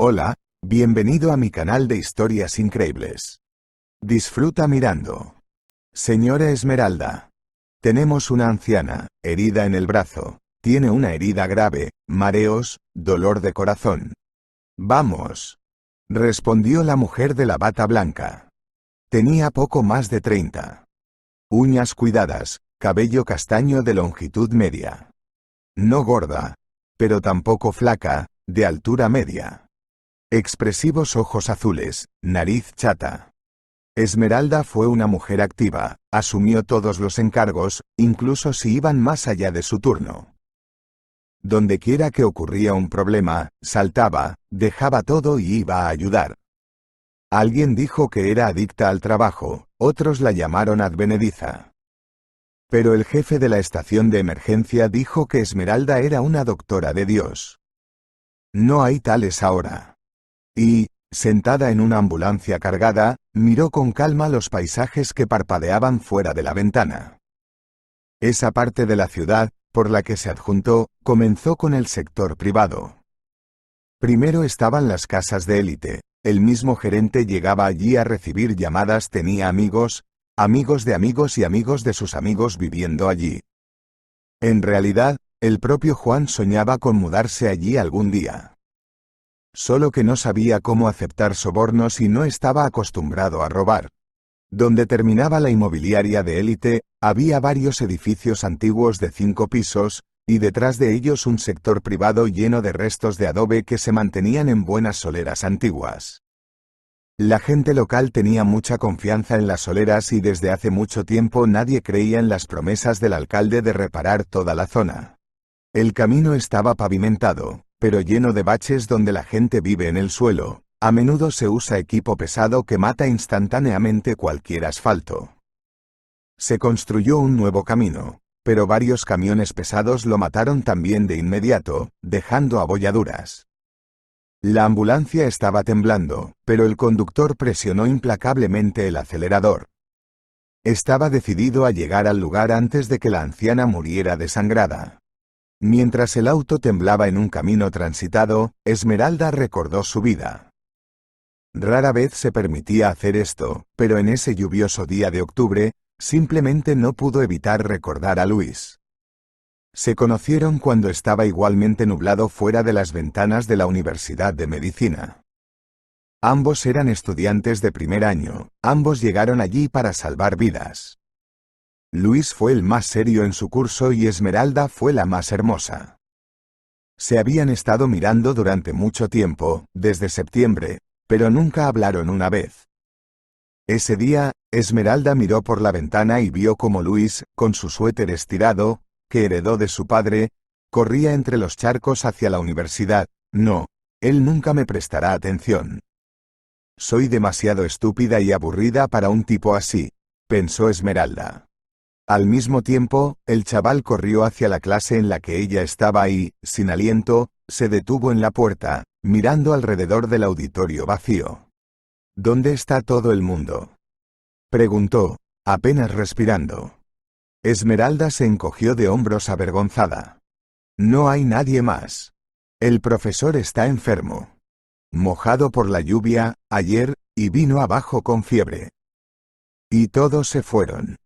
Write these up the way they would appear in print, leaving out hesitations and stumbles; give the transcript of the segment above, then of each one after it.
Hola, bienvenido a mi canal de historias increíbles. Disfruta mirando. Señora Esmeralda. Tenemos una anciana, herida en el brazo. Tiene una herida grave, mareos, dolor de corazón. Vamos. Respondió la mujer de la bata blanca. Tenía poco más de 30. Uñas cuidadas, cabello castaño de longitud media. No gorda, pero tampoco flaca, de altura media. Expresivos ojos azules, nariz chata. Esmeralda fue una mujer activa, asumió todos los encargos, incluso si iban más allá de su turno. Dondequiera que ocurría un problema, saltaba, dejaba todo y iba a ayudar. Alguien dijo que era adicta al trabajo, otros la llamaron advenediza. Pero el jefe de la estación de emergencia dijo que Esmeralda era una doctora de Dios. No hay tales ahora. Y, sentada en una ambulancia cargada, miró con calma los paisajes que parpadeaban fuera de la ventana. Esa parte de la ciudad, por la que se adjuntó, comenzó con el sector privado. Primero estaban las casas de élite. El mismo gerente llegaba allí a recibir llamadas, tenía amigos, amigos de amigos y amigos de sus amigos viviendo allí. En realidad, el propio Juan soñaba con mudarse allí algún día. Solo que no sabía cómo aceptar sobornos y no estaba acostumbrado a robar. Donde terminaba la inmobiliaria de élite, había varios edificios antiguos de 5 pisos, y detrás de ellos un sector privado lleno de restos de adobe que se mantenían en buenas soleras antiguas. La gente local tenía mucha confianza en las soleras y desde hace mucho tiempo nadie creía en las promesas del alcalde de reparar toda la zona. El camino estaba pavimentado, pero lleno de baches donde la gente vive en el suelo. A menudo se usa equipo pesado que mata instantáneamente cualquier asfalto. Se construyó un nuevo camino, pero varios camiones pesados lo mataron también de inmediato, dejando abolladuras. La ambulancia estaba temblando, pero el conductor presionó implacablemente el acelerador. Estaba decidido a llegar al lugar antes de que la anciana muriera desangrada. Mientras el auto temblaba en un camino transitado, Esmeralda recordó su vida. Rara vez se permitía hacer esto, pero en ese lluvioso día de octubre, simplemente no pudo evitar recordar a Luis. Se conocieron cuando estaba igualmente nublado fuera de las ventanas de la Universidad de Medicina. Ambos eran estudiantes de primer año, ambos llegaron allí para salvar vidas. Luis fue el más serio en su curso y Esmeralda fue la más hermosa. Se habían estado mirando durante mucho tiempo, desde septiembre, pero nunca hablaron una vez. Ese día, Esmeralda miró por la ventana y vio cómo Luis, con su suéter estirado, que heredó de su padre, corría entre los charcos hacia la universidad. No, él nunca me prestará atención. Soy demasiado estúpida y aburrida para un tipo así, pensó Esmeralda. Al mismo tiempo, el chaval corrió hacia la clase en la que ella estaba y, sin aliento, se detuvo en la puerta, mirando alrededor del auditorio vacío. ¿Dónde está todo el mundo?, preguntó, apenas respirando. Esmeralda se encogió de hombros avergonzada. No hay nadie más. El profesor está enfermo. Mojado por la lluvia, ayer, y vino abajo con fiebre. Y todos se fueron.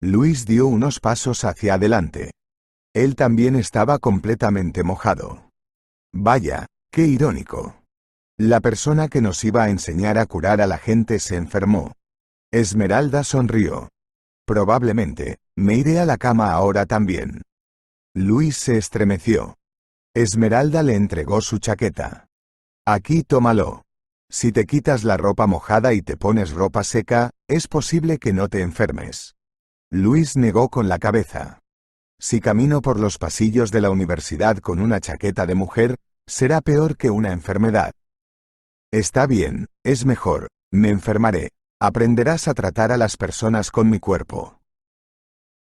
Luis dio unos pasos hacia adelante. Él también estaba completamente mojado. Vaya, qué irónico. La persona que nos iba a enseñar a curar a la gente se enfermó. Esmeralda sonrió. Probablemente, me iré a la cama ahora también. Luis se estremeció. Esmeralda le entregó su chaqueta. Aquí tómalo. Si te quitas la ropa mojada y te pones ropa seca, es posible que no te enfermes. Luis negó con la cabeza. Si camino por los pasillos de la universidad con una chaqueta de mujer, será peor que una enfermedad. Está bien, es mejor, me enfermaré. Aprenderás a tratar a las personas con mi cuerpo.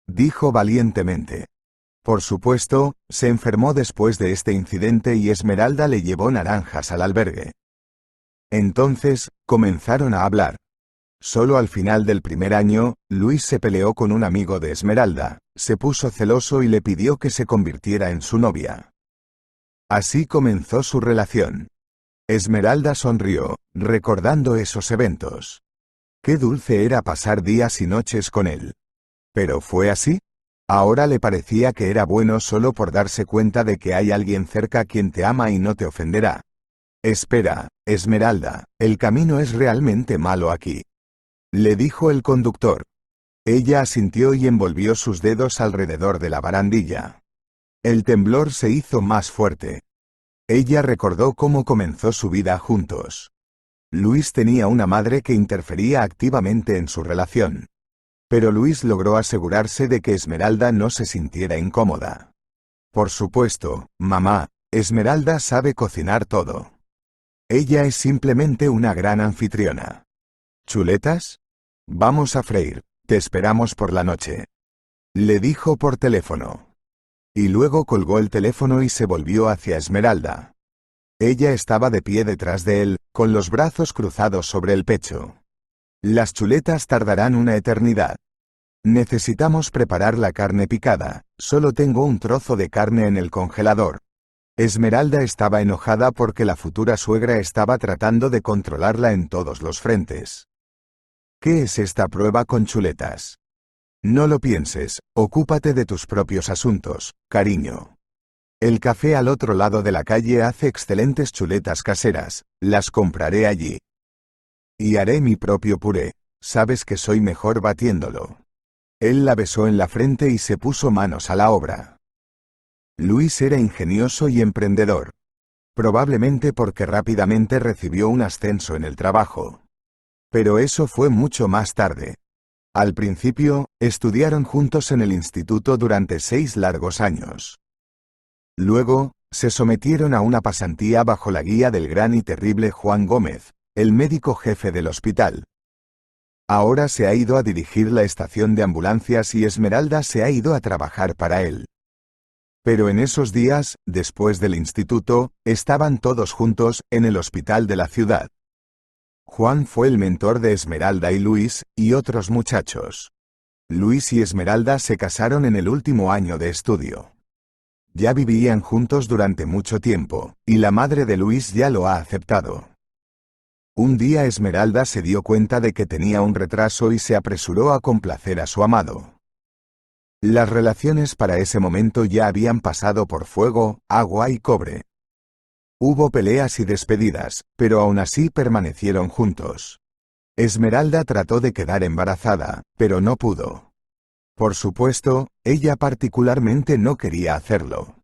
Dijo valientemente. Por supuesto, se enfermó después de este incidente y Esmeralda le llevó naranjas al albergue. Entonces, comenzaron a hablar. Solo al final del primer año, Luis se peleó con un amigo de Esmeralda, se puso celoso y le pidió que se convirtiera en su novia. Así comenzó su relación. Esmeralda sonrió, recordando esos eventos. Qué dulce era pasar días y noches con él. ¿Pero fue así? Ahora le parecía que era bueno solo por darse cuenta de que hay alguien cerca quien te ama y no te ofenderá. Espera, Esmeralda, el camino es realmente malo aquí, le dijo el conductor. Ella asintió y envolvió sus dedos alrededor de la barandilla. El temblor se hizo más fuerte. Ella recordó cómo comenzó su vida juntos. Luis tenía una madre que interfería activamente en su relación. Pero Luis logró asegurarse de que Esmeralda no se sintiera incómoda. Por supuesto, mamá, Esmeralda sabe cocinar todo. Ella es simplemente una gran anfitriona. ¿Chuletas? Vamos a freír, te esperamos por la noche. Le dijo por teléfono. Y luego colgó el teléfono y se volvió hacia Esmeralda. Ella estaba de pie detrás de él, con los brazos cruzados sobre el pecho. Las chuletas tardarán una eternidad. Necesitamos preparar la carne picada, solo tengo un trozo de carne en el congelador. Esmeralda estaba enojada porque la futura suegra estaba tratando de controlarla en todos los frentes. ¿Qué es esta prueba con chuletas? No lo pienses, ocúpate de tus propios asuntos, cariño. El café al otro lado de la calle hace excelentes chuletas caseras, las compraré allí. Y haré mi propio puré, sabes que soy mejor batiéndolo. Él la besó en la frente y se puso manos a la obra. Luis era ingenioso y emprendedor. Probablemente porque rápidamente recibió un ascenso en el trabajo. Pero eso fue mucho más tarde. Al principio, estudiaron juntos en el instituto durante 6 largos años. Luego, se sometieron a una pasantía bajo la guía del gran y terrible Juan Gómez, el médico jefe del hospital. Ahora se ha ido a dirigir la estación de ambulancias y Esmeralda se ha ido a trabajar para él. Pero en esos días, después del instituto, estaban todos juntos, en el hospital de la ciudad. Juan fue el mentor de Esmeralda y Luis, y otros muchachos. Luis y Esmeralda se casaron en el último año de estudio. Ya vivían juntos durante mucho tiempo, y la madre de Luis ya lo ha aceptado. Un día Esmeralda se dio cuenta de que tenía un retraso y se apresuró a complacer a su amado. Las relaciones para ese momento ya habían pasado por fuego, agua y cobre. Hubo peleas y despedidas, pero aún así permanecieron juntos. Esmeralda trató de quedar embarazada, pero no pudo. Por supuesto, ella particularmente no quería hacerlo.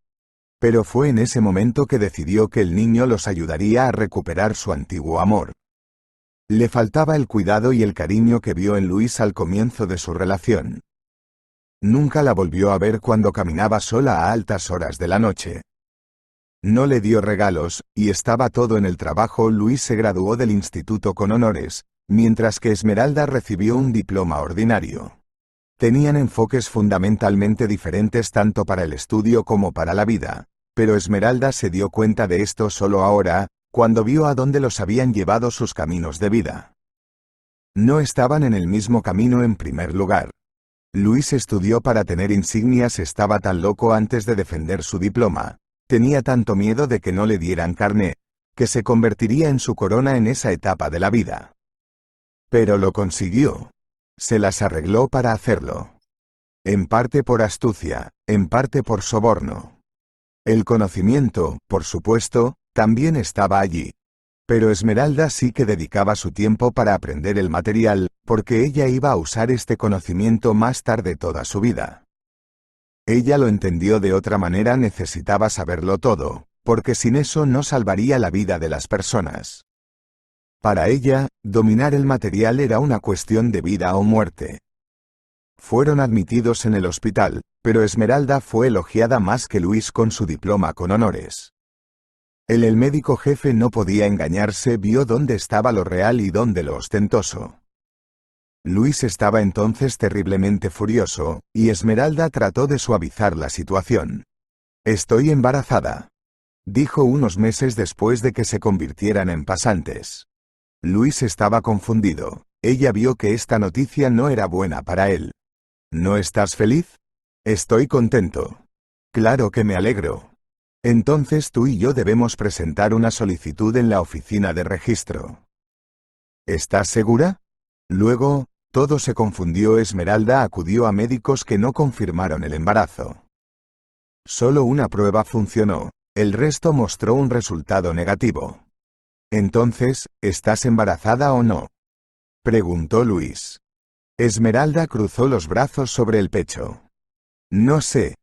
Pero fue en ese momento que decidió que el niño los ayudaría a recuperar su antiguo amor. Le faltaba el cuidado y el cariño que vio en Luis al comienzo de su relación. Nunca la volvió a ver cuando caminaba sola a altas horas de la noche. No le dio regalos, y estaba todo en el trabajo. Luis se graduó del instituto con honores, mientras que Esmeralda recibió un diploma ordinario. Tenían enfoques fundamentalmente diferentes tanto para el estudio como para la vida, pero Esmeralda se dio cuenta de esto solo ahora, cuando vio a dónde los habían llevado sus caminos de vida. No estaban en el mismo camino en primer lugar. Luis estudió para tener insignias, estaba tan loco antes de defender su diploma, tenía tanto miedo de que no le dieran carné, que se convertiría en su corona en esa etapa de la vida. Pero lo consiguió. Se las arregló para hacerlo. En parte por astucia, en parte por soborno. El conocimiento, por supuesto, también estaba allí. Pero Esmeralda sí que dedicaba su tiempo para aprender el material, porque ella iba a usar este conocimiento más tarde toda su vida. Ella lo entendió de otra manera, necesitaba saberlo todo, porque sin eso no salvaría la vida de las personas. Para ella, dominar el material era una cuestión de vida o muerte. Fueron admitidos en el hospital, pero Esmeralda fue elogiada más que Luis con su diploma con honores. El médico jefe no podía engañarse, vio dónde estaba lo real y dónde lo ostentoso. Luis estaba entonces terriblemente furioso, y Esmeralda trató de suavizar la situación. «Estoy embarazada», dijo unos meses después de que se convirtieran en pasantes. Luis estaba confundido. Ella vio que esta noticia no era buena para él. «¿No estás feliz?» «Estoy contento». «Claro que me alegro». Entonces tú y yo debemos presentar una solicitud en la oficina de registro. ¿Estás segura? Luego, todo se confundió. Esmeralda acudió a médicos que no confirmaron el embarazo. Solo una prueba funcionó, el resto mostró un resultado negativo. Entonces, ¿estás embarazada o no?, preguntó Luis. Esmeralda cruzó los brazos sobre el pecho. No sé.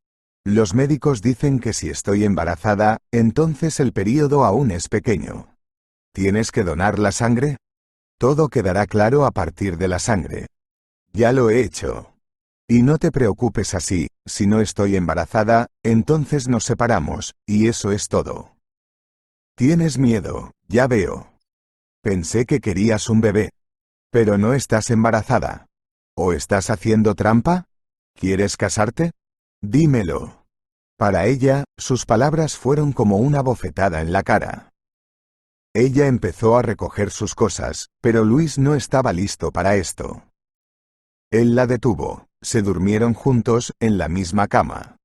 Los médicos dicen que si estoy embarazada, entonces el período aún es pequeño. ¿Tienes que donar la sangre? Todo quedará claro a partir de la sangre. Ya lo he hecho. Y no te preocupes así, si no estoy embarazada, entonces nos separamos, y eso es todo. Tienes miedo, ya veo. Pensé que querías un bebé. Pero no estás embarazada. ¿O estás haciendo trampa? ¿Quieres casarte? Dímelo. Para ella, sus palabras fueron como una bofetada en la cara. Ella empezó a recoger sus cosas, pero Luis no estaba listo para esto. Él la detuvo, se durmieron juntos, en la misma cama.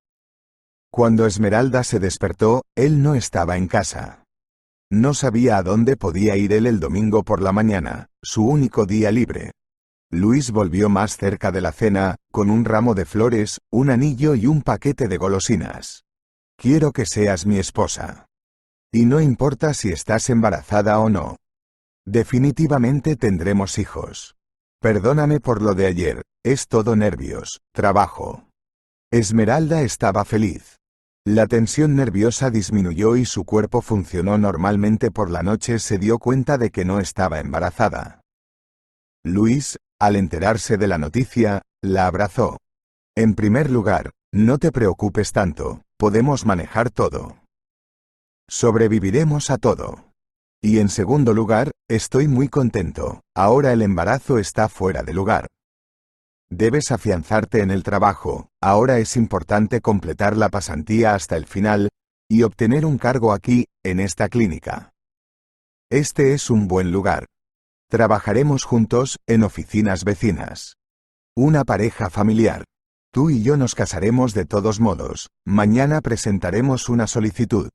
Cuando Esmeralda se despertó, él no estaba en casa. No sabía a dónde podía ir él el domingo por la mañana, su único día libre. Luis volvió más cerca de la cena, con un ramo de flores, un anillo y un paquete de golosinas. Quiero que seas mi esposa. Y no importa si estás embarazada o no. Definitivamente tendremos hijos. Perdóname por lo de ayer, es todo nervios, trabajo. Esmeralda estaba feliz. La tensión nerviosa disminuyó y su cuerpo funcionó normalmente. Por la noche se dio cuenta de que no estaba embarazada. Luis, al enterarse de la noticia, la abrazó. En primer lugar, no te preocupes tanto, podemos manejar todo. Sobreviviremos a todo. Y en segundo lugar, estoy muy contento, ahora el embarazo está fuera de lugar. Debes afianzarte en el trabajo, ahora es importante completar la pasantía hasta el final, y obtener un cargo aquí, en esta clínica. Este es un buen lugar. Trabajaremos juntos, en oficinas vecinas. Una pareja familiar. Tú y yo nos casaremos de todos modos, mañana presentaremos una solicitud.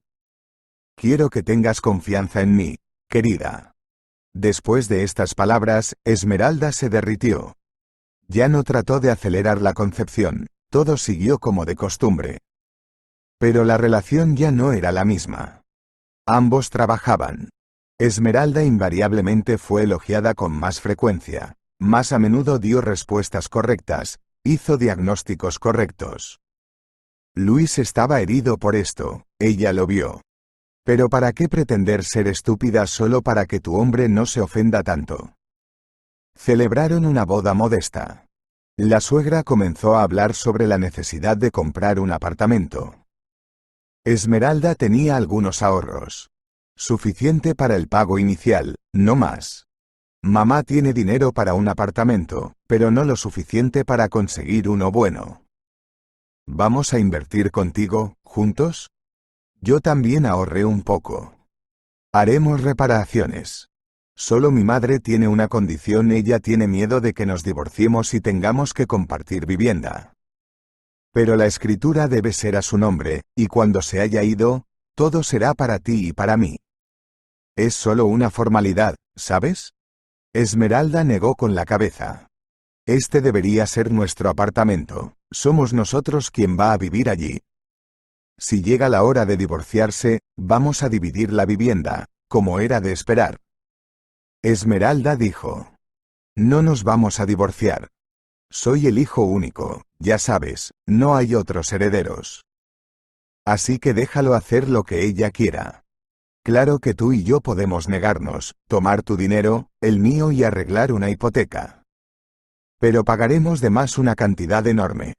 Quiero que tengas confianza en mí, querida. Después de estas palabras, Esmeralda se derritió. Ya no trató de acelerar la concepción, todo siguió como de costumbre. Pero la relación ya no era la misma. Ambos trabajaban. Esmeralda invariablemente fue elogiada con más frecuencia, más a menudo dio respuestas correctas, hizo diagnósticos correctos. Luis estaba herido por esto, ella lo vio. Pero ¿para qué pretender ser estúpida solo para que tu hombre no se ofenda tanto? Celebraron una boda modesta. La suegra comenzó a hablar sobre la necesidad de comprar un apartamento. Esmeralda tenía algunos ahorros. Suficiente para el pago inicial, no más. Mamá tiene dinero para un apartamento, pero no lo suficiente para conseguir uno bueno. ¿Vamos a invertir contigo, juntos? Yo también ahorré un poco. Haremos reparaciones. Solo mi madre tiene una condición, ella tiene miedo de que nos divorciemos y tengamos que compartir vivienda. Pero la escritura debe ser a su nombre, y cuando se haya ido, todo será para ti y para mí. Es solo una formalidad, ¿sabes? Esmeralda negó con la cabeza. Este debería ser nuestro apartamento, somos nosotros quien va a vivir allí. Si llega la hora de divorciarse, vamos a dividir la vivienda, como era de esperar. Esmeralda dijo. No nos vamos a divorciar. Soy el hijo único, ya sabes, no hay otros herederos. Así que déjalo hacer lo que ella quiera. Claro que tú y yo podemos negarnos, tomar tu dinero, el mío y arreglar una hipoteca. Pero pagaremos de más una cantidad enorme.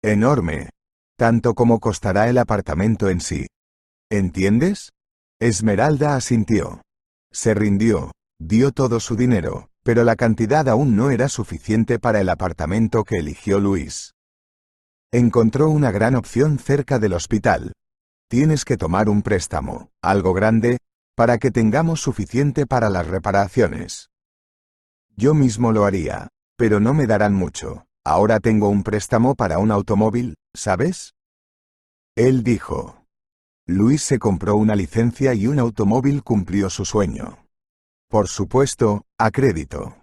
Enorme. Tanto como costará el apartamento en sí. ¿Entiendes? Esmeralda asintió. Se rindió, dio todo su dinero, pero la cantidad aún no era suficiente para el apartamento que eligió Luis. Encontró una gran opción cerca del hospital. Tienes que tomar un préstamo, algo grande, para que tengamos suficiente para las reparaciones. Yo mismo lo haría, pero no me darán mucho. Ahora tengo un préstamo para un automóvil, ¿sabes? Él dijo. Luis se compró una licencia y un automóvil cumplió su sueño. Por supuesto, a crédito.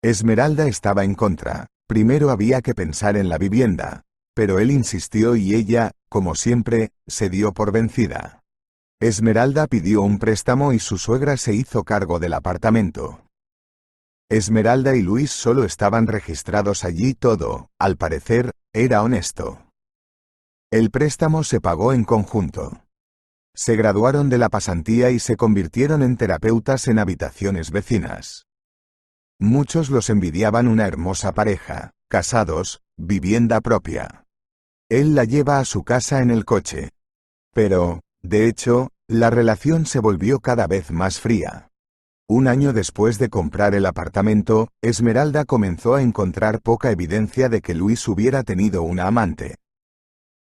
Esmeralda estaba en contra. Primero había que pensar en la vivienda. Pero él insistió y ella, como siempre, se dio por vencida. Esmeralda pidió un préstamo y su suegra se hizo cargo del apartamento. Esmeralda y Luis solo estaban registrados allí. Todo, al parecer, era honesto. El préstamo se pagó en conjunto. Se graduaron de la pasantía y se convirtieron en terapeutas en habitaciones vecinas. Muchos los envidiaban, una hermosa pareja, casados, vivienda propia. Él la lleva a su casa en el coche. Pero, de hecho, la relación se volvió cada vez más fría. Un año después de comprar el apartamento, Esmeralda comenzó a encontrar poca evidencia de que Luis hubiera tenido una amante.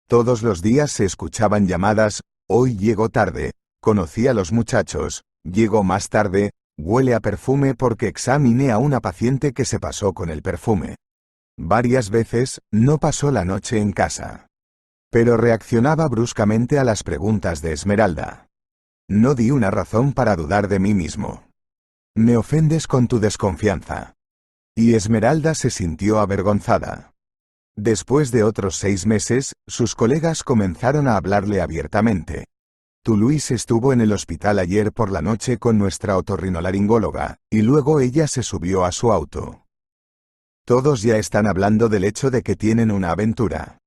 Todos los días se escuchaban llamadas: hoy llegó tarde, conocí a los muchachos, llegó más tarde, huele a perfume porque examiné a una paciente que se pasó con el perfume. Varias veces, no pasó la noche en casa. Pero reaccionaba bruscamente a las preguntas de Esmeralda. No di una razón para dudar de mí mismo. Me ofendes con tu desconfianza. Y Esmeralda se sintió avergonzada. Después de otros 6 meses, sus colegas comenzaron a hablarle abiertamente. Tu Luis estuvo en el hospital ayer por la noche con nuestra otorrinolaringóloga, y luego ella se subió a su auto. Todos ya están hablando del hecho de que tienen una aventura.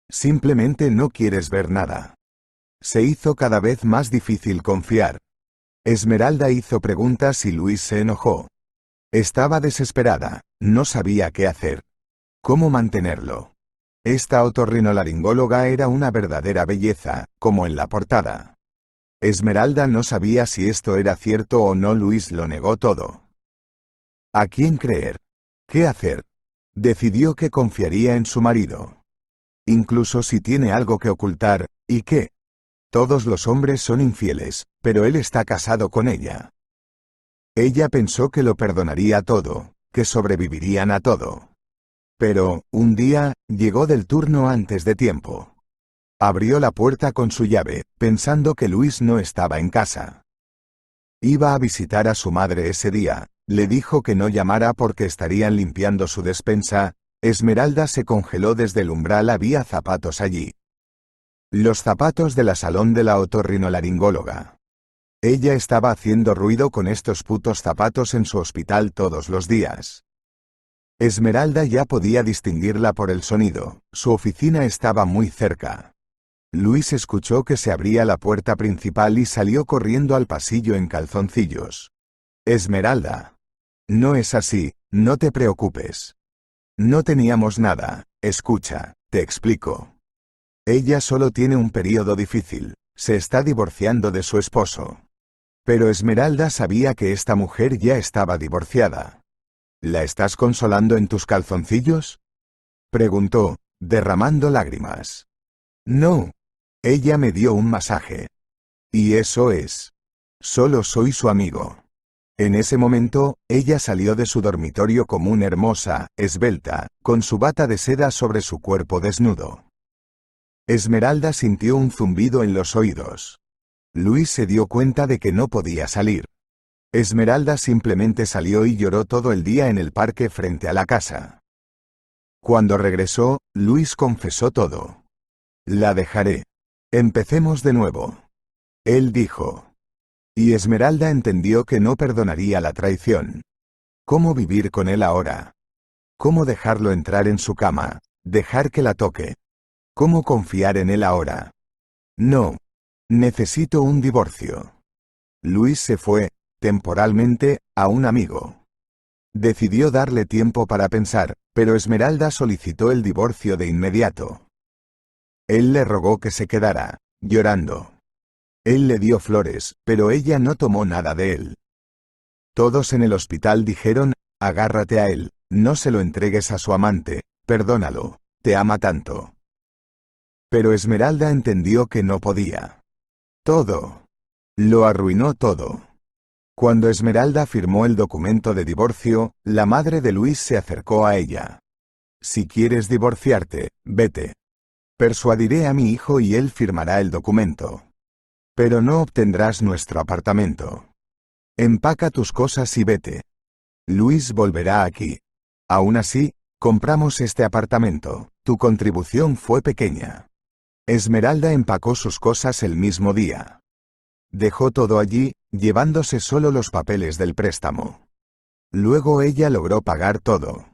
Simplemente no quieres ver nada. Se hizo cada vez más difícil confiar. Esmeralda hizo preguntas y Luis se enojó. Estaba desesperada, no sabía qué hacer. ¿Cómo mantenerlo? Esta otorrinolaringóloga era una verdadera belleza, como en la portada. Esmeralda no sabía si esto era cierto o no. Luis lo negó todo. ¿A quién creer? ¿Qué hacer? Decidió que confiaría en su marido. Incluso si tiene algo que ocultar, ¿y qué? Todos los hombres son infieles, pero él está casado con ella. Ella pensó que lo perdonaría todo, que sobrevivirían a todo. Pero, un día, llegó del turno antes de tiempo. Abrió la puerta con su llave, pensando que Luis no estaba en casa. Iba a visitar a su madre ese día, le dijo que no llamara porque estarían limpiando su despensa. Esmeralda se congeló desde el umbral. Había zapatos allí. Los zapatos de la salón de la otorrinolaringóloga. Ella estaba haciendo ruido con estos putos zapatos en su hospital todos los días. Esmeralda ya podía distinguirla por el sonido. Su oficina estaba muy cerca. Luis escuchó que se abría la puerta principal y salió corriendo al pasillo en calzoncillos. Esmeralda. No es así, no te preocupes. No teníamos nada. Escucha, te explico. Ella solo tiene un periodo difícil. Se está divorciando de su esposo. Pero Esmeralda sabía que esta mujer ya estaba divorciada. ¿La estás consolando en tus calzoncillos?, preguntó, derramando lágrimas. No. Ella me dio un masaje. Y eso es. Solo soy su amigo. En ese momento, ella salió de su dormitorio común, hermosa, esbelta, con su bata de seda sobre su cuerpo desnudo. Esmeralda sintió un zumbido en los oídos. Luis se dio cuenta de que no podía salir. Esmeralda simplemente salió y lloró todo el día en el parque frente a la casa. Cuando regresó, Luis confesó todo. La dejaré. Empecemos de nuevo. Él dijo. Y Esmeralda entendió que no perdonaría la traición. ¿Cómo vivir con él ahora? ¿Cómo dejarlo entrar en su cama, dejar que la toque? ¿Cómo confiar en él ahora? No. Necesito un divorcio. Luis se fue, temporalmente, a un amigo. Decidió darle tiempo para pensar, pero Esmeralda solicitó el divorcio de inmediato. Él le rogó que se quedara, llorando. Él le dio flores, pero ella no tomó nada de él. Todos en el hospital dijeron: agárrate a él, no se lo entregues a su amante, perdónalo, te ama tanto. Pero Esmeralda entendió que no podía. Todo. Lo arruinó todo. Cuando Esmeralda firmó el documento de divorcio, la madre de Luis se acercó a ella. Si quieres divorciarte, vete. Persuadiré a mi hijo y él firmará el documento. Pero no obtendrás nuestro apartamento. Empaca tus cosas y vete. Luis volverá aquí. Aún así, compramos este apartamento. Tu contribución fue pequeña. Esmeralda empacó sus cosas el mismo día. Dejó todo allí, llevándose solo los papeles del préstamo. Luego ella logró pagar todo.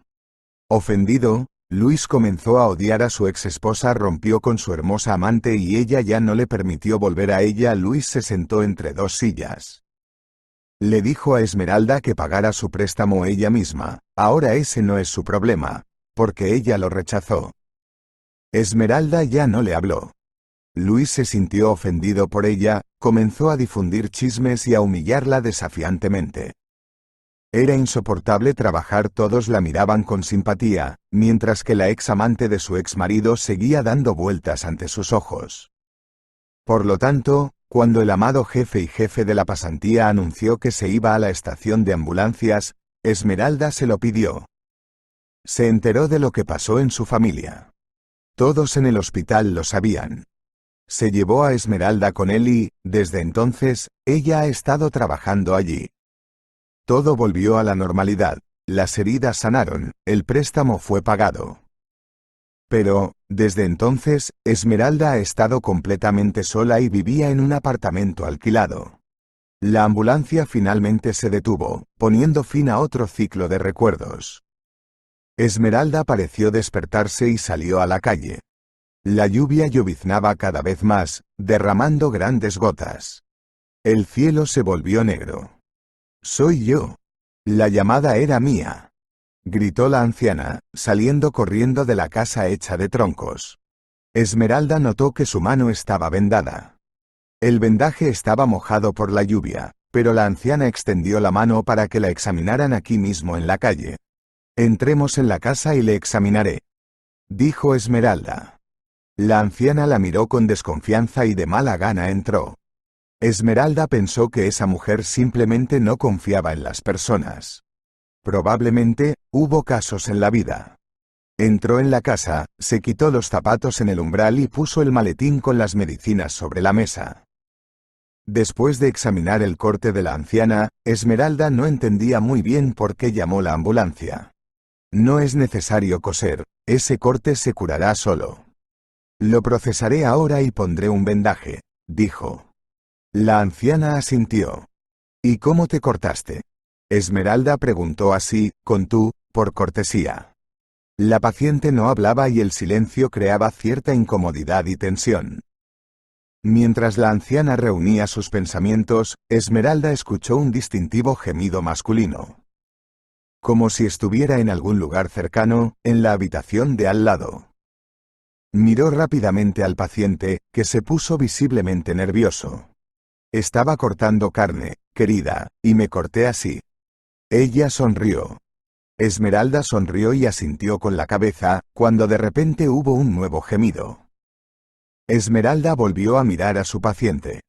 Ofendido, Luis comenzó a odiar a su ex esposa, rompió con su hermosa amante y ella ya no le permitió volver a ella. Luis se sentó entre dos sillas. Le dijo a Esmeralda que pagara su préstamo ella misma. Ahora ese no es su problema, porque ella lo rechazó. Esmeralda ya no le habló. Luis se sintió ofendido por ella, comenzó a difundir chismes y a humillarla desafiantemente. Era insoportable trabajar, todos la miraban con simpatía, mientras que la ex amante de su ex marido seguía dando vueltas ante sus ojos. Por lo tanto, cuando el amado jefe y jefe de la pasantía anunció que se iba a la estación de ambulancias, Esmeralda se lo pidió. Se enteró de lo que pasó en su familia. Todos en el hospital lo sabían. Se llevó a Esmeralda con él y, desde entonces, ella ha estado trabajando allí. Todo volvió a la normalidad, las heridas sanaron, el préstamo fue pagado. Pero, desde entonces, Esmeralda ha estado completamente sola y vivía en un apartamento alquilado. La ambulancia finalmente se detuvo, poniendo fin a otro ciclo de recuerdos. Esmeralda pareció despertarse y salió a la calle. La lluvia lloviznaba cada vez más, derramando grandes gotas. El cielo se volvió negro. «Soy yo. La llamada era mía», gritó la anciana, saliendo corriendo de la casa hecha de troncos. Esmeralda notó que su mano estaba vendada. El vendaje estaba mojado por la lluvia, pero la anciana extendió la mano para que la examinaran aquí mismo en la calle. «Entremos en la casa y le examinaré», dijo Esmeralda. La anciana la miró con desconfianza y de mala gana entró. Esmeralda pensó que esa mujer simplemente no confiaba en las personas. Probablemente, hubo casos en la vida. Entró en la casa, se quitó los zapatos en el umbral y puso el maletín con las medicinas sobre la mesa. Después de examinar el corte de la anciana, Esmeralda no entendía muy bien por qué llamó la ambulancia. «No es necesario coser, ese corte se curará solo. Lo procesaré ahora y pondré un vendaje», dijo. La anciana asintió. «¿Y cómo te cortaste?», Esmeralda preguntó así, por cortesía. La paciente no hablaba y el silencio creaba cierta incomodidad y tensión. Mientras la anciana reunía sus pensamientos, Esmeralda escuchó un distintivo gemido masculino. Como si estuviera en algún lugar cercano, en la habitación de al lado. Miró rápidamente al paciente, que se puso visiblemente nervioso. «Estaba cortando carne, querida, y me corté así». Ella sonrió. Esmeralda sonrió y asintió con la cabeza, cuando de repente hubo un nuevo gemido. Esmeralda volvió a mirar a su paciente.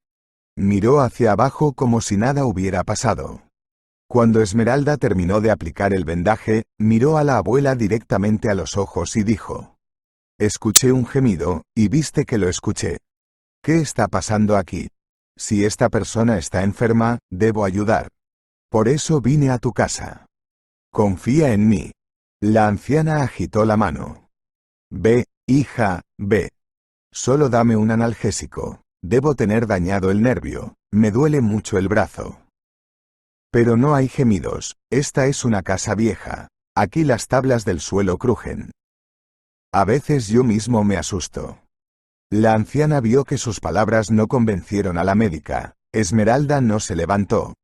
Miró hacia abajo como si nada hubiera pasado. Cuando Esmeralda terminó de aplicar el vendaje, miró a la abuela directamente a los ojos y dijo: «Escuché un gemido, y viste que lo escuché. ¿Qué está pasando aquí? Si esta persona está enferma, debo ayudar. Por eso vine a tu casa. Confía en mí». La anciana agitó la mano. «Ve, hija, ve. Solo dame un analgésico. Debo tener dañado el nervio, me duele mucho el brazo». Pero no hay gemidos, esta es una casa vieja. Aquí las tablas del suelo crujen. A veces yo mismo me asusto. La anciana vio que sus palabras no convencieron a la médica. Esmeralda no se levantó.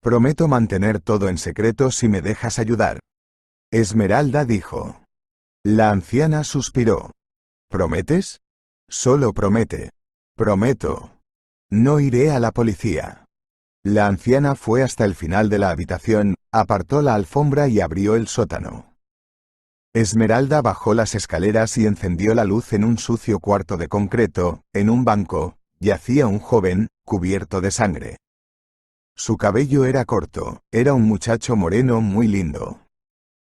«Prometo mantener todo en secreto si me dejas ayudar», Esmeralda dijo. La anciana suspiró. «¿Prometes?». «Solo promete». «Prometo. No iré a la policía». La anciana fue hasta el final de la habitación, apartó la alfombra y abrió el sótano. Esmeralda bajó las escaleras y encendió la luz. En un sucio cuarto de concreto, en un banco, yacía un joven, cubierto de sangre. Su cabello era corto, era un muchacho moreno muy lindo.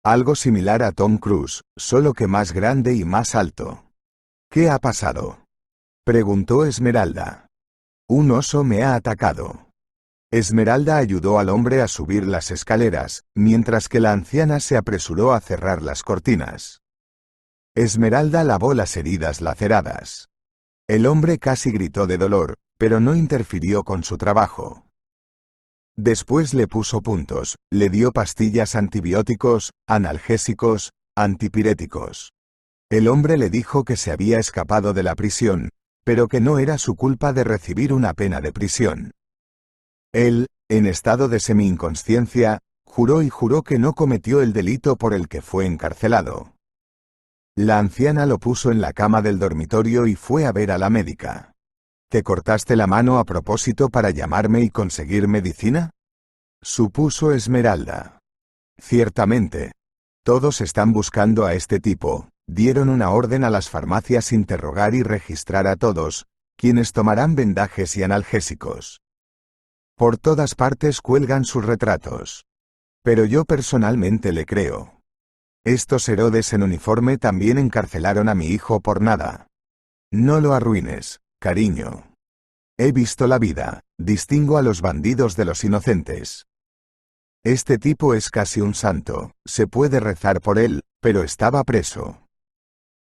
Algo similar a Tom Cruise, solo que más grande y más alto. «¿Qué ha pasado?», preguntó Esmeralda. Un oso me ha atacado. Esmeralda ayudó al hombre a subir las escaleras, mientras que la anciana se apresuró a cerrar las cortinas. Esmeralda lavó las heridas laceradas. El hombre casi gritó de dolor, pero no interfirió con su trabajo. Después le puso puntos, le dio pastillas antibióticos, analgésicos, antipiréticos. El hombre le dijo que se había escapado de la prisión, pero que no era su culpa de recibir una pena de prisión. Él, en estado de semi-inconsciencia, juró y juró que no cometió el delito por el que fue encarcelado. La anciana lo puso en la cama del dormitorio y fue a ver a la médica. ¿Te cortaste la mano a propósito para llamarme y conseguir medicina?, supuso Esmeralda. Ciertamente. Todos están buscando a este tipo. Dieron una orden a las farmacias interrogar y registrar a todos, quienes tomarán vendajes y analgésicos. Por todas partes cuelgan sus retratos. Pero yo personalmente le creo. Estos Herodes en uniforme también encarcelaron a mi hijo por nada. No lo arruines, cariño. He visto la vida, distingo a los bandidos de los inocentes. Este tipo es casi un santo, se puede rezar por él, pero estaba preso.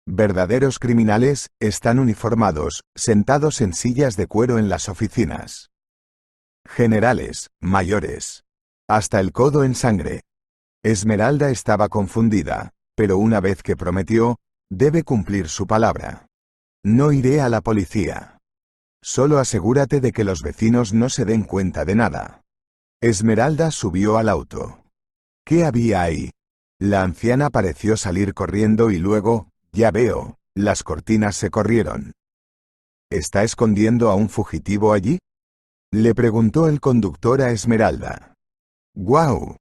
Verdaderos criminales, están uniformados, sentados en sillas de cuero en las oficinas. Generales, mayores. Hasta el codo en sangre. Esmeralda estaba confundida, pero una vez que prometió, debe cumplir su palabra. No iré a la policía. Solo asegúrate de que los vecinos no se den cuenta de nada. Esmeralda subió al auto. ¿Qué había ahí? La anciana pareció salir corriendo y luego, ya veo, las cortinas se corrieron. ¿Está escondiendo a un fugitivo allí?, le preguntó el conductor a Esmeralda. ¡Guau!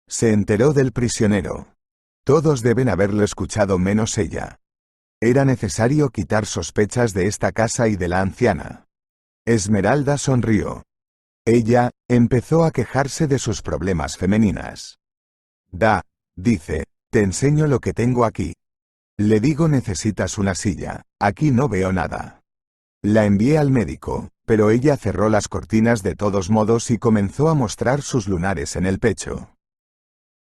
Se enteró del prisionero. Todos deben haberlo escuchado menos ella. Era necesario quitar sospechas de esta casa y de la anciana. Esmeralda sonrió. Ella empezó a quejarse de sus problemas femeninas. Dice, te enseño lo que tengo aquí. Le digo necesitas una silla, aquí no veo nada. La envié al médico, pero ella cerró las cortinas de todos modos y comenzó a mostrar sus lunares en el pecho.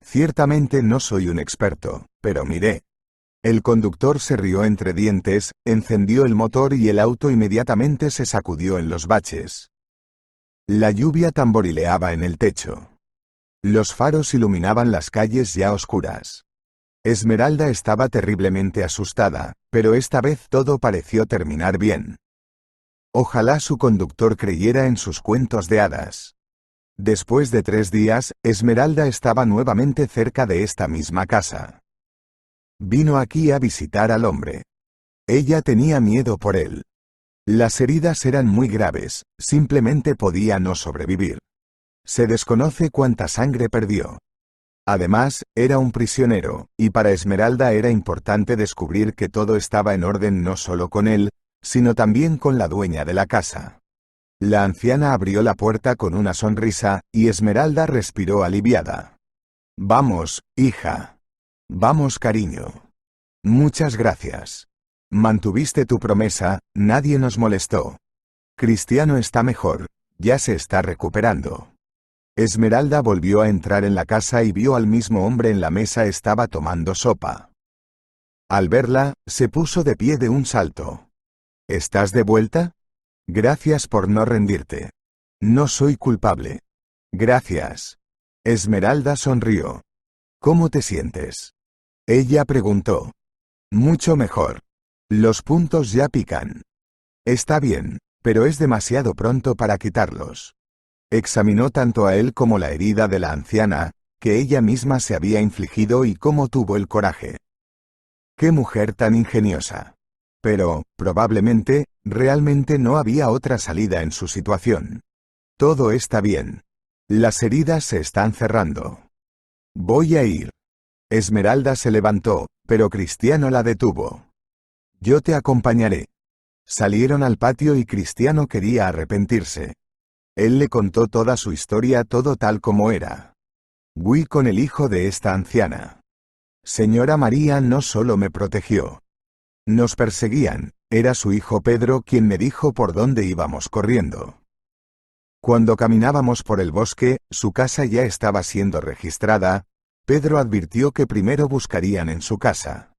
Ciertamente no soy un experto, pero miré. El conductor se rió entre dientes, encendió el motor y el auto inmediatamente se sacudió en los baches. La lluvia tamborileaba en el techo. Los faros iluminaban las calles ya oscuras. Esmeralda estaba terriblemente asustada, pero esta vez todo pareció terminar bien. Ojalá su conductor creyera en sus cuentos de hadas. Después de 3 días, Esmeralda estaba nuevamente cerca de esta misma casa. Vino aquí a visitar al hombre. Ella tenía miedo por él. Las heridas eran muy graves, simplemente podía no sobrevivir. Se desconoce cuánta sangre perdió. Además, era un prisionero, y para Esmeralda era importante descubrir que todo estaba en orden no solo con él, sino también con la dueña de la casa. La anciana abrió la puerta con una sonrisa, y Esmeralda respiró aliviada. Vamos, hija. Vamos, cariño. Muchas gracias. Mantuviste tu promesa, nadie nos molestó. Cristiano está mejor, ya se está recuperando. Esmeralda volvió a entrar en la casa y vio al mismo hombre en la mesa, estaba tomando sopa. Al verla, se puso de pie de un salto. ¿Estás de vuelta? Gracias por no rendirte. No soy culpable. Gracias. Esmeralda sonrió. ¿Cómo te sientes?, ella preguntó. Mucho mejor. Los puntos ya pican. Está bien, pero es demasiado pronto para quitarlos. Examinó tanto a él como la herida de la anciana, que ella misma se había infligido y cómo tuvo el coraje. ¡Qué mujer tan ingeniosa! Pero, probablemente, realmente no había otra salida en su situación. Todo está bien. Las heridas se están cerrando. Voy a ir. Esmeralda se levantó, pero Cristiano la detuvo. Yo te acompañaré. Salieron al patio y Cristiano quería arrepentirse. Él le contó toda su historia, todo tal como era. Huí con el hijo de esta anciana. Señora María no solo me protegió. Nos perseguían, Era su hijo Pedro quien me dijo por dónde íbamos corriendo. Cuando caminábamos por el bosque, su casa ya estaba siendo registrada. Pedro advirtió que primero buscarían en su casa.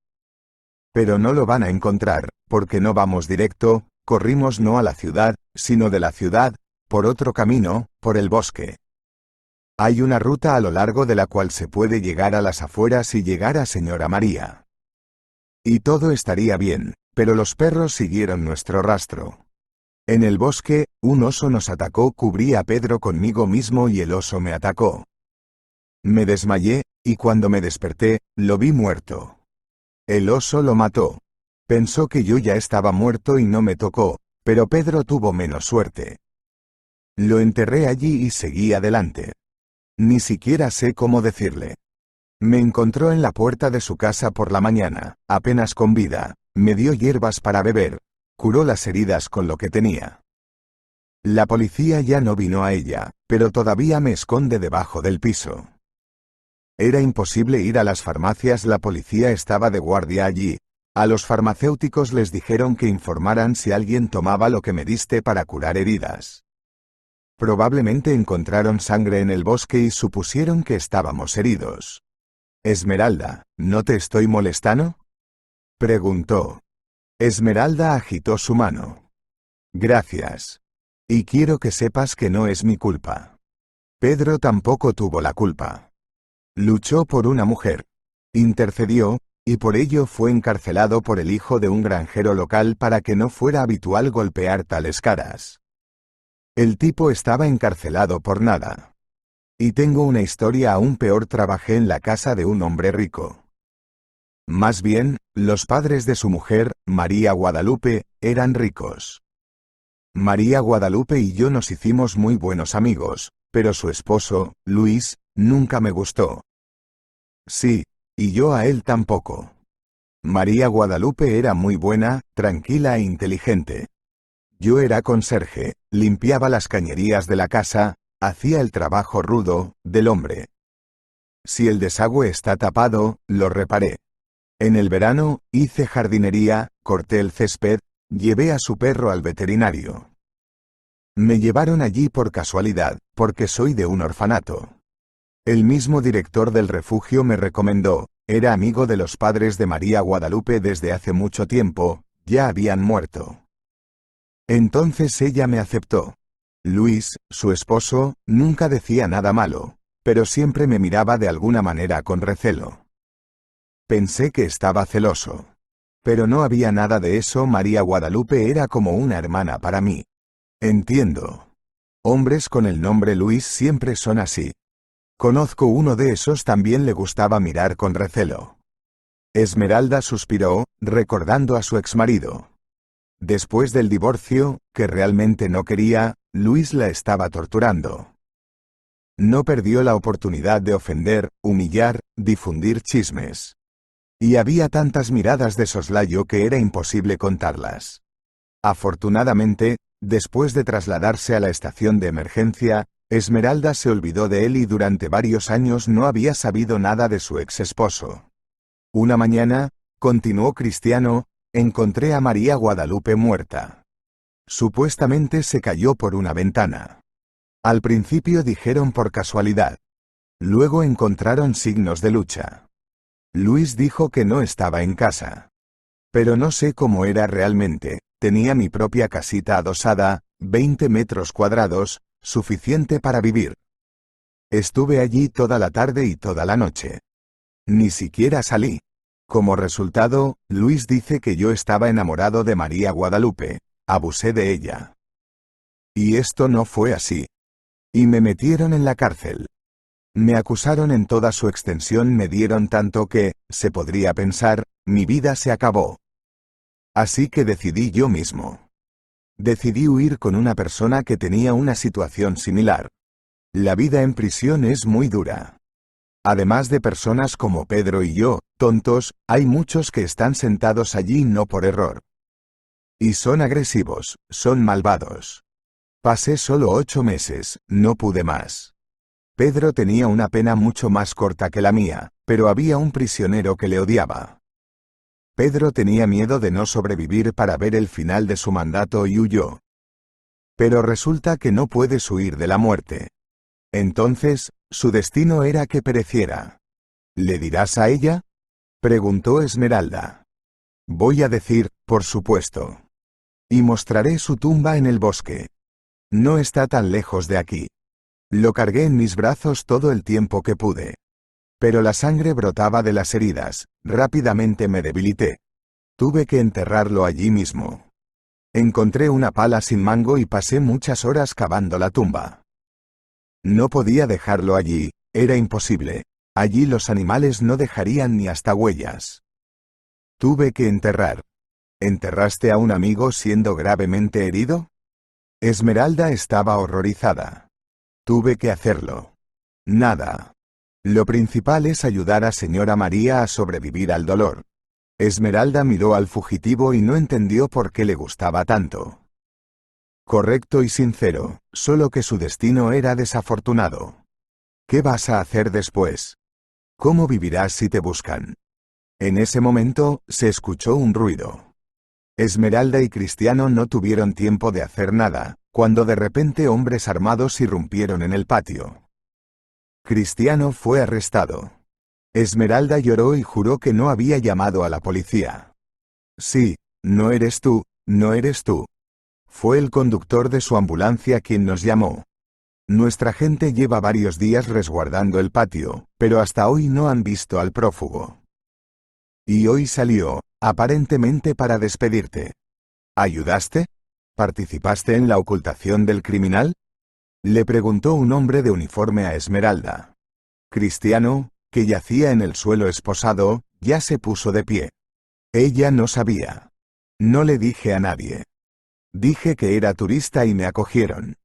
Pero no lo van a encontrar, porque no vamos directo, corrimos no a la ciudad, sino de la ciudad, por otro camino, por el bosque. Hay una ruta a lo largo de la cual se puede llegar a las afueras y llegar a Señora María. Y todo estaría bien, pero los perros siguieron nuestro rastro. En el bosque, un oso nos atacó, cubrí a Pedro conmigo mismo y el oso me atacó. Me desmayé, y cuando me desperté, lo vi muerto. El oso lo mató. Pensó que yo ya estaba muerto y no me tocó, pero Pedro tuvo menos suerte. Lo enterré allí y seguí adelante. Ni siquiera sé cómo decirle. Me encontró en la puerta de su casa por la mañana, apenas con vida, me dio hierbas para beber, curó las heridas con lo que tenía. La policía ya no vino a ella, pero todavía me esconde debajo del piso. Era imposible ir a las farmacias, la policía estaba de guardia allí. A los farmacéuticos les dijeron que informaran si alguien tomaba lo que me diste para curar heridas. Probablemente encontraron sangre en el bosque y supusieron que estábamos heridos. Esmeralda, ¿no te estoy molestando?, preguntó. Esmeralda agitó su mano. Gracias. Y quiero que sepas que no es mi culpa. Pedro tampoco tuvo la culpa. Luchó por una mujer. Intercedió, y por ello fue encarcelado por el hijo de un granjero local para que no fuera habitual golpear tales caras. El tipo estaba encarcelado por nada. Y tengo una historia aún peor, trabajé en la casa de un hombre rico. Más bien, los padres de su mujer, María Guadalupe, eran ricos. María Guadalupe y yo nos hicimos muy buenos amigos, pero su esposo, Luis, nunca me gustó. Sí, y yo a él tampoco. María Guadalupe era muy buena, tranquila e inteligente. Yo era conserje, limpiaba las cañerías de la casa, hacía el trabajo rudo, del hombre. Si el desagüe está tapado, lo reparé. En el verano, hice jardinería, corté el césped, llevé a su perro al veterinario. Me llevaron allí por casualidad, porque soy de un orfanato. El mismo director del refugio me recomendó, era amigo de los padres de María Guadalupe desde hace mucho tiempo, ya habían muerto. Entonces ella me aceptó. Luis, su esposo, nunca decía nada malo, pero siempre me miraba de alguna manera con recelo. Pensé que estaba celoso. Pero no había nada de eso, María Guadalupe era como una hermana para mí. Entiendo. Hombres con el nombre Luis siempre son así. Conozco uno de esos, también le gustaba mirar con recelo. Esmeralda suspiró, recordando a su exmarido. Después del divorcio, que realmente no quería, Luis la estaba torturando. No perdió la oportunidad de ofender, humillar, difundir chismes. Y había tantas miradas de soslayo que era imposible contarlas. Afortunadamente, después de trasladarse a la estación de emergencia, Esmeralda se olvidó de él y durante varios años no había sabido nada de su ex esposo. Una mañana, continuó Cristiano, encontré a María Guadalupe muerta. Supuestamente se cayó por una ventana. Al principio dijeron por casualidad. Luego encontraron signos de lucha. Luis dijo que no estaba en casa. Pero no sé cómo era realmente, tenía mi propia casita adosada, 20 metros cuadrados, suficiente para vivir. Estuve allí toda la tarde y toda la noche. Ni siquiera salí. Como resultado, Luis dice que yo estaba enamorado de María Guadalupe, abusé de ella. Y esto no fue así. Y me metieron en la cárcel. Me acusaron en toda su extensión, me dieron tanto que, se podría pensar, mi vida se acabó. Así que decidí yo mismo. Decidí huir con una persona que tenía una situación similar. La vida en prisión es muy dura. Además de personas como Pedro y yo, tontos, hay muchos que están sentados allí no por error. Y son agresivos, son malvados. Pasé solo 8 meses, no pude más. Pedro tenía una pena mucho más corta que la mía, pero había un prisionero que le odiaba. Pedro tenía miedo de no sobrevivir para ver el final de su mandato y huyó. Pero resulta que no puedes huir de la muerte. Entonces, su destino era que pereciera. ¿Le dirás a ella?, preguntó Esmeralda. Voy a decir, por supuesto. Y mostraré su tumba en el bosque. No está tan lejos de aquí. Lo cargué en mis brazos todo el tiempo que pude. Pero la sangre brotaba de las heridas, rápidamente me debilité. Tuve que enterrarlo allí mismo. Encontré una pala sin mango y pasé muchas horas cavando la tumba. No podía dejarlo allí, era imposible. Allí los animales no dejarían ni hasta huellas. Tuve que enterrar. ¿Enterraste a un amigo siendo gravemente herido? Esmeralda estaba horrorizada. Tuve que hacerlo. Nada. Lo principal es ayudar a señora María a sobrevivir al dolor. Esmeralda miró al fugitivo y no entendió por qué le gustaba tanto. Correcto y sincero, solo que su destino era desafortunado. ¿Qué vas a hacer después? ¿Cómo vivirás si te buscan? En ese momento, se escuchó un ruido. Esmeralda y Cristiano no tuvieron tiempo de hacer nada, cuando de repente hombres armados irrumpieron en el patio. Cristiano fue arrestado. Esmeralda lloró y juró que no había llamado a la policía. Sí, no eres tú, no eres tú. Fue el conductor de su ambulancia quien nos llamó. Nuestra gente lleva varios días resguardando el patio, pero hasta hoy no han visto al prófugo. Y hoy salió, aparentemente para despedirte. ¿Ayudaste? ¿Participaste en la ocultación del criminal?, le preguntó un hombre de uniforme a Esmeralda. Cristiano, que yacía en el suelo esposado, ya se puso de pie. Ella no sabía. No le dije a nadie. Dije que era turista y me acogieron.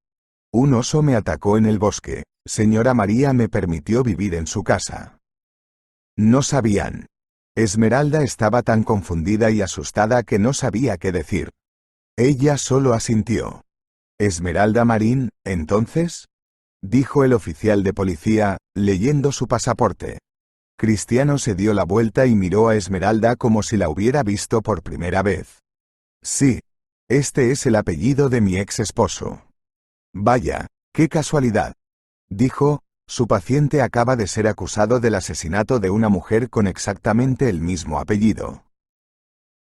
Un oso me atacó en el bosque. Señora María me permitió vivir en su casa. No sabían. Esmeralda estaba tan confundida y asustada que no sabía qué decir. Ella solo asintió. ¿Esmeralda Marín, entonces?, dijo el oficial de policía, leyendo su pasaporte. Cristiano se dio la vuelta y miró a Esmeralda como si la hubiera visto por primera vez. Sí. Este es el apellido de mi ex esposo. Vaya, qué casualidad. Dijo, su paciente acaba de ser acusado del asesinato de una mujer con exactamente el mismo apellido.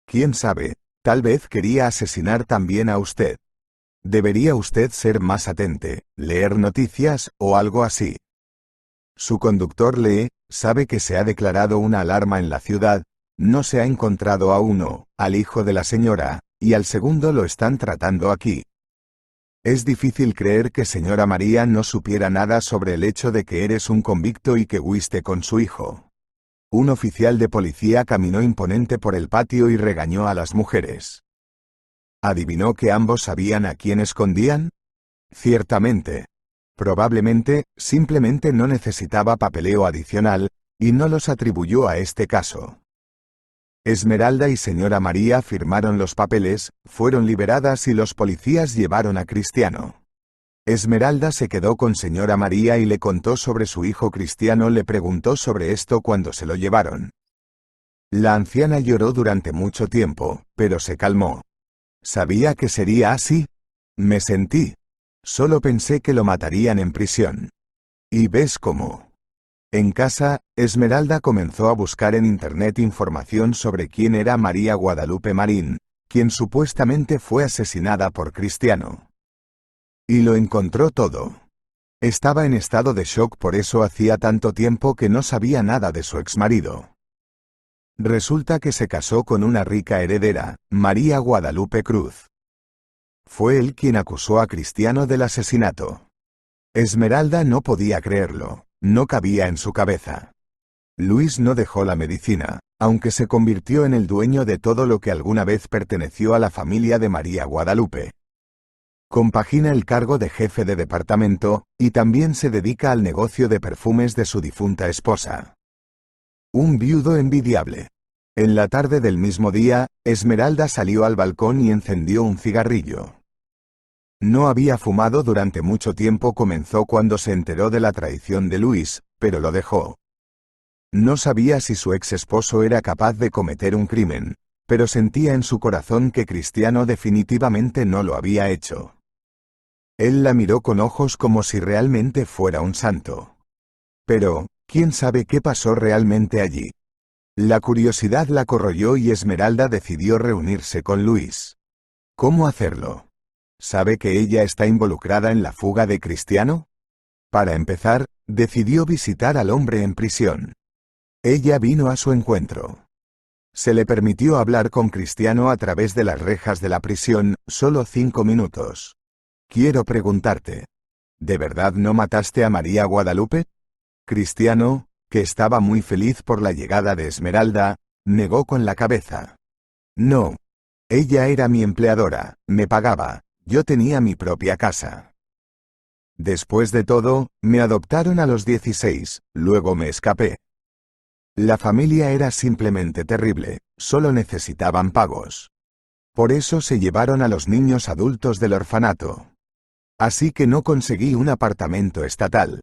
¿Quién sabe? Tal vez quería asesinar también a usted. Debería usted ser más atente, leer noticias o algo así. Su conductor lee, sabe que se ha declarado una alarma en la ciudad, no se ha encontrado a uno, al hijo de la señora, y al segundo lo están tratando aquí. Es difícil creer que señora María no supiera nada sobre el hecho de que eres un convicto y que huiste con su hijo. Un oficial de policía caminó imponente por el patio y regañó a las mujeres. ¿Adivinó que ambos sabían a quién escondían? Ciertamente. Probablemente, simplemente no necesitaba papeleo adicional, y no los atribuyó a este caso. Esmeralda y señora María firmaron los papeles, fueron liberadas y los policías llevaron a Cristiano. Esmeralda se quedó con señora María y le contó sobre su hijo. Cristiano le preguntó sobre esto cuando se lo llevaron. La anciana lloró durante mucho tiempo, pero se calmó. ¿Sabía que sería así? Me sentí. Solo pensé que lo matarían en prisión. ¿Y ves cómo? En casa, Esmeralda comenzó a buscar en internet información sobre quién era María Guadalupe Marín, quien supuestamente fue asesinada por Cristiano. Y lo encontró todo. Estaba en estado de shock, por eso hacía tanto tiempo que no sabía nada de su exmarido. Resulta que se casó con una rica heredera, María Guadalupe Cruz. Fue él quien acusó a Cristiano del asesinato. Esmeralda no podía creerlo, no cabía en su cabeza. Luis no dejó la medicina, aunque se convirtió en el dueño de todo lo que alguna vez perteneció a la familia de María Guadalupe. Compagina el cargo de jefe de departamento, y también se dedica al negocio de perfumes de su difunta esposa. Un viudo envidiable. En la tarde del mismo día, Esmeralda salió al balcón y encendió un cigarrillo. No había fumado durante mucho tiempo. Comenzó cuando se enteró de la traición de Luis, pero lo dejó. No sabía si su ex esposo era capaz de cometer un crimen, pero sentía en su corazón que Cristiano definitivamente no lo había hecho. Él la miró con ojos como si realmente fuera un santo. Pero, ¿quién sabe qué pasó realmente allí? La curiosidad la corroyó y Esmeralda decidió reunirse con Luis. ¿Cómo hacerlo? ¿Sabe que ella está involucrada en la fuga de Cristiano? Para empezar, decidió visitar al hombre en prisión. Ella vino a su encuentro. Se le permitió hablar con Cristiano a través de las rejas de la prisión, solo 5 minutos. Quiero preguntarte, ¿de verdad no mataste a María Guadalupe? Cristiano, que estaba muy feliz por la llegada de Esmeralda, negó con la cabeza. No. Ella era mi empleadora, me pagaba, yo tenía mi propia casa. Después de todo, me adoptaron a los 16, luego me escapé. La familia era simplemente terrible, solo necesitaban pagos. Por eso se llevaron a los niños adultos del orfanato. Así que no conseguí un apartamento estatal.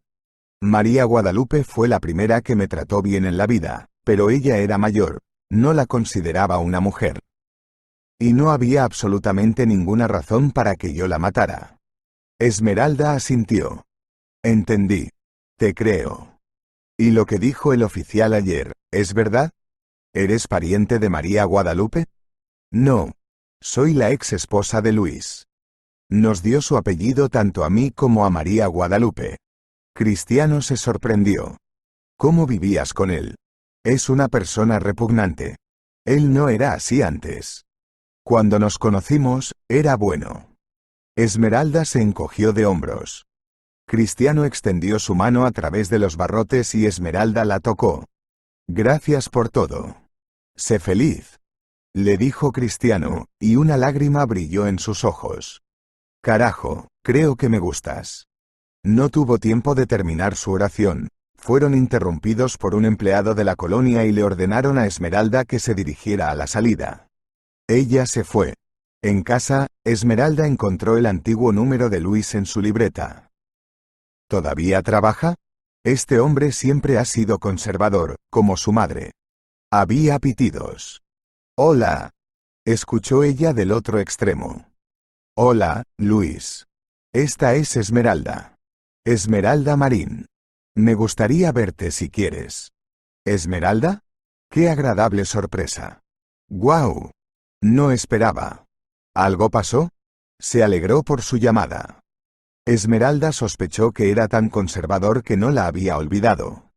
María Guadalupe fue la primera que me trató bien en la vida, pero ella era mayor, no la consideraba una mujer. Y no había absolutamente ninguna razón para que yo la matara. Esmeralda asintió. Entendí. Te creo. ¿Y lo que dijo el oficial ayer, es verdad? ¿Eres pariente de María Guadalupe? No. Soy la ex esposa de Luis. Nos dio su apellido tanto a mí como a María Guadalupe. Cristiano se sorprendió. ¿Cómo vivías con él? Es una persona repugnante. Él no era así antes. Cuando nos conocimos, era bueno. Esmeralda se encogió de hombros. Cristiano extendió su mano a través de los barrotes y Esmeralda la tocó. Gracias por todo. Sé feliz, le dijo Cristiano, y una lágrima brilló en sus ojos. Carajo, creo que me gustas. No tuvo tiempo de terminar su oración. Fueron interrumpidos por un empleado de la colonia y le ordenaron a Esmeralda que se dirigiera a la salida. Ella se fue. En casa, Esmeralda encontró el antiguo número de Luis en su libreta. ¿Todavía trabaja? Este hombre siempre ha sido conservador, como su madre. Había pitidos. Hola. Escuchó ella del otro extremo. Hola, Luis. Esta es Esmeralda. Esmeralda Marín. Me gustaría verte si quieres. ¿Esmeralda? ¡Qué agradable sorpresa! ¡Guau! No esperaba. ¿Algo pasó? Se alegró por su llamada. Esmeralda sospechó que era tan conservador que no la había olvidado.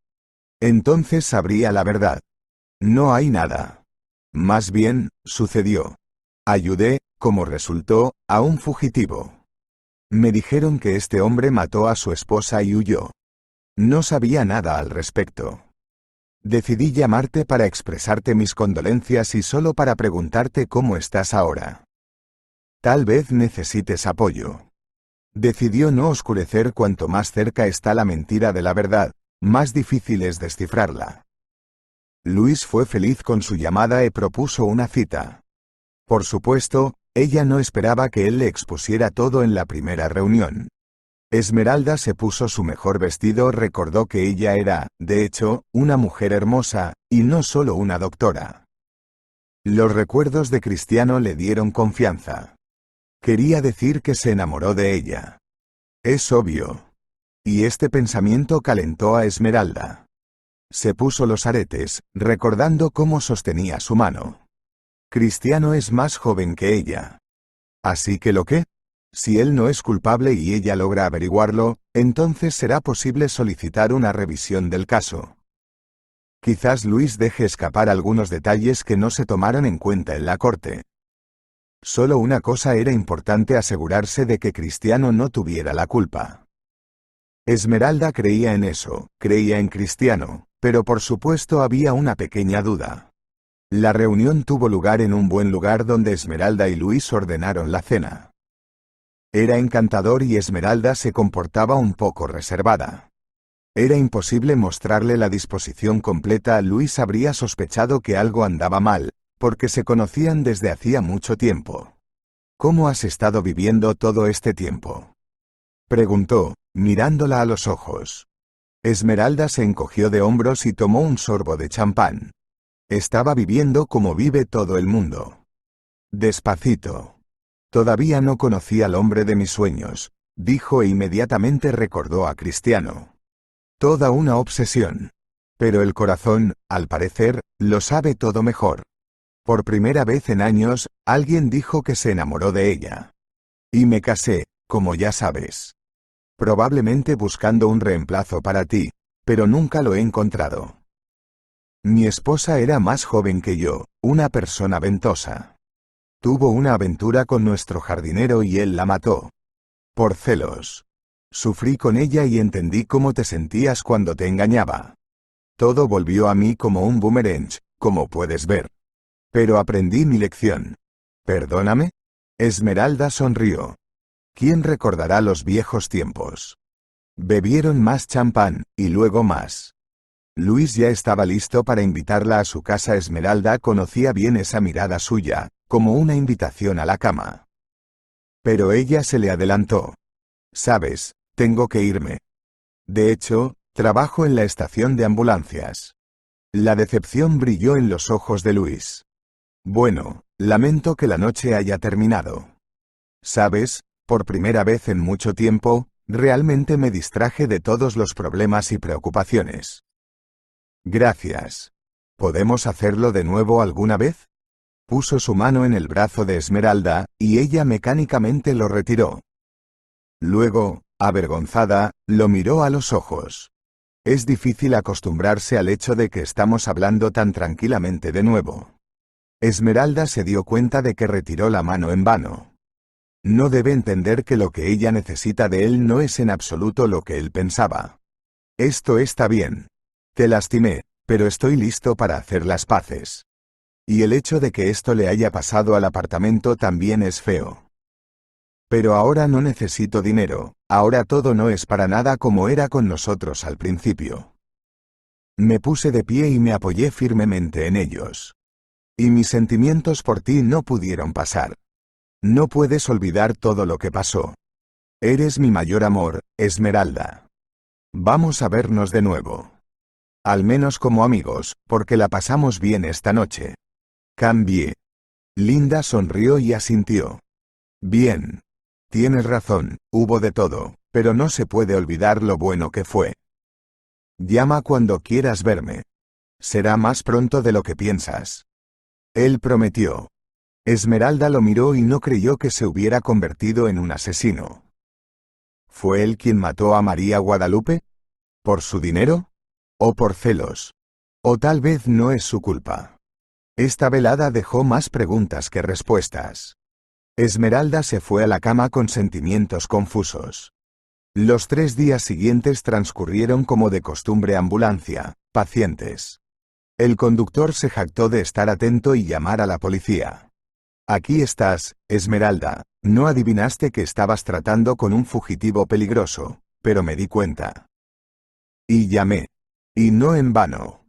Entonces sabría la verdad. No hay nada. Más bien, sucedió. Ayudé, como resultó, a un fugitivo. Me dijeron que este hombre mató a su esposa y huyó. No sabía nada al respecto. Decidí llamarte para expresarte mis condolencias y solo para preguntarte cómo estás ahora. Tal vez necesites apoyo. Decidió no oscurecer cuanto más cerca está la mentira de la verdad, más difícil es descifrarla. Luis fue feliz con su llamada y propuso una cita. Por supuesto, ella no esperaba que él le expusiera todo en la primera reunión. Esmeralda se puso su mejor vestido, recordó que ella era, de hecho, una mujer hermosa, y no solo una doctora. Los recuerdos de Cristiano le dieron confianza. Quería decir que se enamoró de ella. Es obvio. Y este pensamiento calentó a Esmeralda. Se puso los aretes, recordando cómo sostenía su mano. Cristiano es más joven que ella. Así que ¿lo qué? Si él no es culpable y ella logra averiguarlo, entonces será posible solicitar una revisión del caso. Quizás Luis deje escapar algunos detalles que no se tomaron en cuenta en la corte. Solo una cosa era importante: asegurarse de que Cristiano no tuviera la culpa. Esmeralda creía en eso, creía en Cristiano, pero por supuesto había una pequeña duda. La reunión tuvo lugar en un buen lugar donde Esmeralda y Luis ordenaron la cena. Era encantador y Esmeralda se comportaba un poco reservada. Era imposible mostrarle la disposición completa. Luis habría sospechado que algo andaba mal, porque se conocían desde hacía mucho tiempo. ¿Cómo has estado viviendo todo este tiempo?, preguntó, mirándola a los ojos. Esmeralda se encogió de hombros y tomó un sorbo de champán. Estaba viviendo como vive todo el mundo. Despacito. Todavía no conocí al hombre de mis sueños, dijo e inmediatamente recordó a Cristiano. Toda una obsesión. Pero el corazón, al parecer, lo sabe todo mejor. Por primera vez en años, alguien dijo que se enamoró de ella. Y me casé, como ya sabes. Probablemente buscando un reemplazo para ti, pero nunca lo he encontrado. Mi esposa era más joven que yo, una persona ventosa. Tuvo una aventura con nuestro jardinero y él la mató. Por celos. Sufrí con ella y entendí cómo te sentías cuando te engañaba. Todo volvió a mí como un boomerang, como puedes ver. Pero aprendí mi lección. ¿Perdóname? Esmeralda sonrió. ¿Quién recordará los viejos tiempos? Bebieron más champán, y luego más. Luis ya estaba listo para invitarla a su casa. Esmeralda conocía bien esa mirada suya, como una invitación a la cama. Pero ella se le adelantó. Sabes, tengo que irme. De hecho, trabajo en la estación de ambulancias. La decepción brilló en los ojos de Luis. Bueno, lamento que la noche haya terminado. Sabes, por primera vez en mucho tiempo, realmente me distraje de todos los problemas y preocupaciones. Gracias. ¿Podemos hacerlo de nuevo alguna vez? Puso su mano en el brazo de Esmeralda, y ella mecánicamente lo retiró. Luego, avergonzada, lo miró a los ojos. Es difícil acostumbrarse al hecho de que estamos hablando tan tranquilamente de nuevo. Esmeralda se dio cuenta de que retiró la mano en vano. No debe entender que lo que ella necesita de él no es en absoluto lo que él pensaba. Esto está bien. Te lastimé, pero estoy listo para hacer las paces. Y el hecho de que esto le haya pasado al apartamento también es feo. Pero ahora no necesito dinero, ahora todo no es para nada como era con nosotros al principio. Me puse de pie y me apoyé firmemente en ellos. Y mis sentimientos por ti no pudieron pasar. No puedes olvidar todo lo que pasó. Eres mi mayor amor, Esmeralda. Vamos a vernos de nuevo. Al menos como amigos, porque la pasamos bien esta noche. Cambié. Linda sonrió y asintió. Bien. Tienes razón, hubo de todo, pero no se puede olvidar lo bueno que fue. Llama cuando quieras verme. Será más pronto de lo que piensas. Él prometió. Esmeralda lo miró y no creyó que se hubiera convertido en un asesino. ¿Fue él quien mató a María Guadalupe? ¿Por su dinero? ¿O por celos? ¿O tal vez no es su culpa? Esta velada dejó más preguntas que respuestas. Esmeralda se fue a la cama con sentimientos confusos. Los 3 días siguientes transcurrieron como de costumbre. Ambulancia, pacientes. El conductor se jactó de estar atento y llamar a la policía. Aquí estás, Esmeralda, no adivinaste que estabas tratando con un fugitivo peligroso, pero me di cuenta. Y llamé. Y no en vano.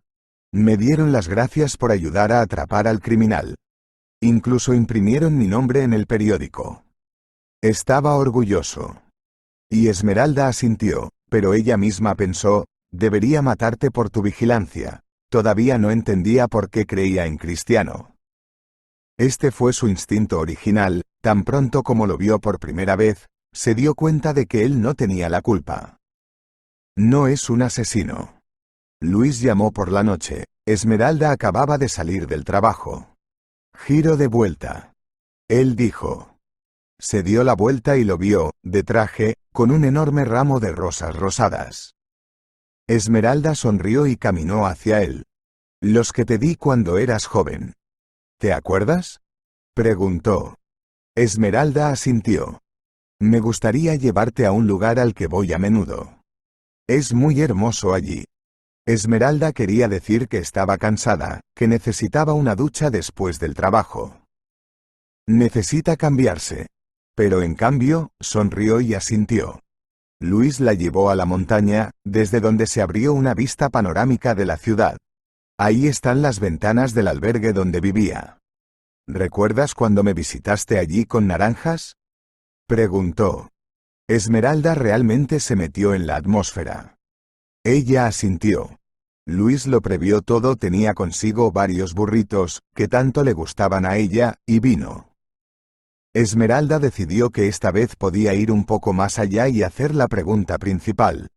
Me dieron las gracias por ayudar a atrapar al criminal. Incluso imprimieron mi nombre en el periódico. Estaba orgulloso. Y Esmeralda asintió, pero ella misma pensó, debería matarte por tu vigilancia. Todavía no entendía por qué creía en Cristiano. Este fue su instinto original. Tan pronto como lo vio por primera vez, se dio cuenta de que él no tenía la culpa. No es un asesino. Luis llamó por la noche. Esmeralda acababa de salir del trabajo. Giro de vuelta. Él dijo. Se dio la vuelta y lo vio, de traje, con un enorme ramo de rosas rosadas. Esmeralda sonrió y caminó hacia él. Los que te di cuando eras joven. ¿Te acuerdas? Preguntó. Esmeralda asintió. Me gustaría llevarte a un lugar al que voy a menudo. Es muy hermoso allí. Esmeralda quería decir que estaba cansada, que necesitaba una ducha después del trabajo. Necesita cambiarse. Pero en cambio, sonrió y asintió. Luis la llevó a la montaña, desde donde se abrió una vista panorámica de la ciudad. Ahí están las ventanas del albergue donde vivía. ¿Recuerdas cuando me visitaste allí con naranjas? Preguntó. Esmeralda realmente se metió en la atmósfera. Ella asintió. Luis lo previó todo, tenía consigo varios burritos, que tanto le gustaban a ella, y vino. Esmeralda decidió que esta vez podía ir un poco más allá y hacer la pregunta principal.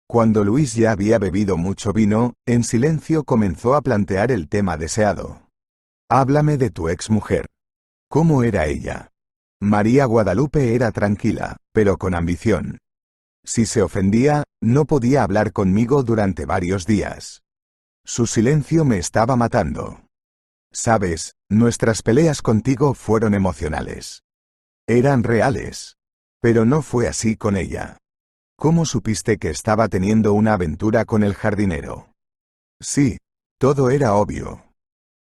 Cuando Luis ya había bebido mucho vino, en silencio comenzó a plantear el tema deseado. Háblame de tu exmujer. ¿Cómo era ella? María Guadalupe era tranquila, pero con ambición. Si se ofendía, no podía hablar conmigo durante varios días. Su silencio me estaba matando. Sabes, nuestras peleas contigo fueron emocionales. Eran reales. Pero no fue así con ella. ¿Cómo supiste que estaba teniendo una aventura con el jardinero? Sí, todo era obvio.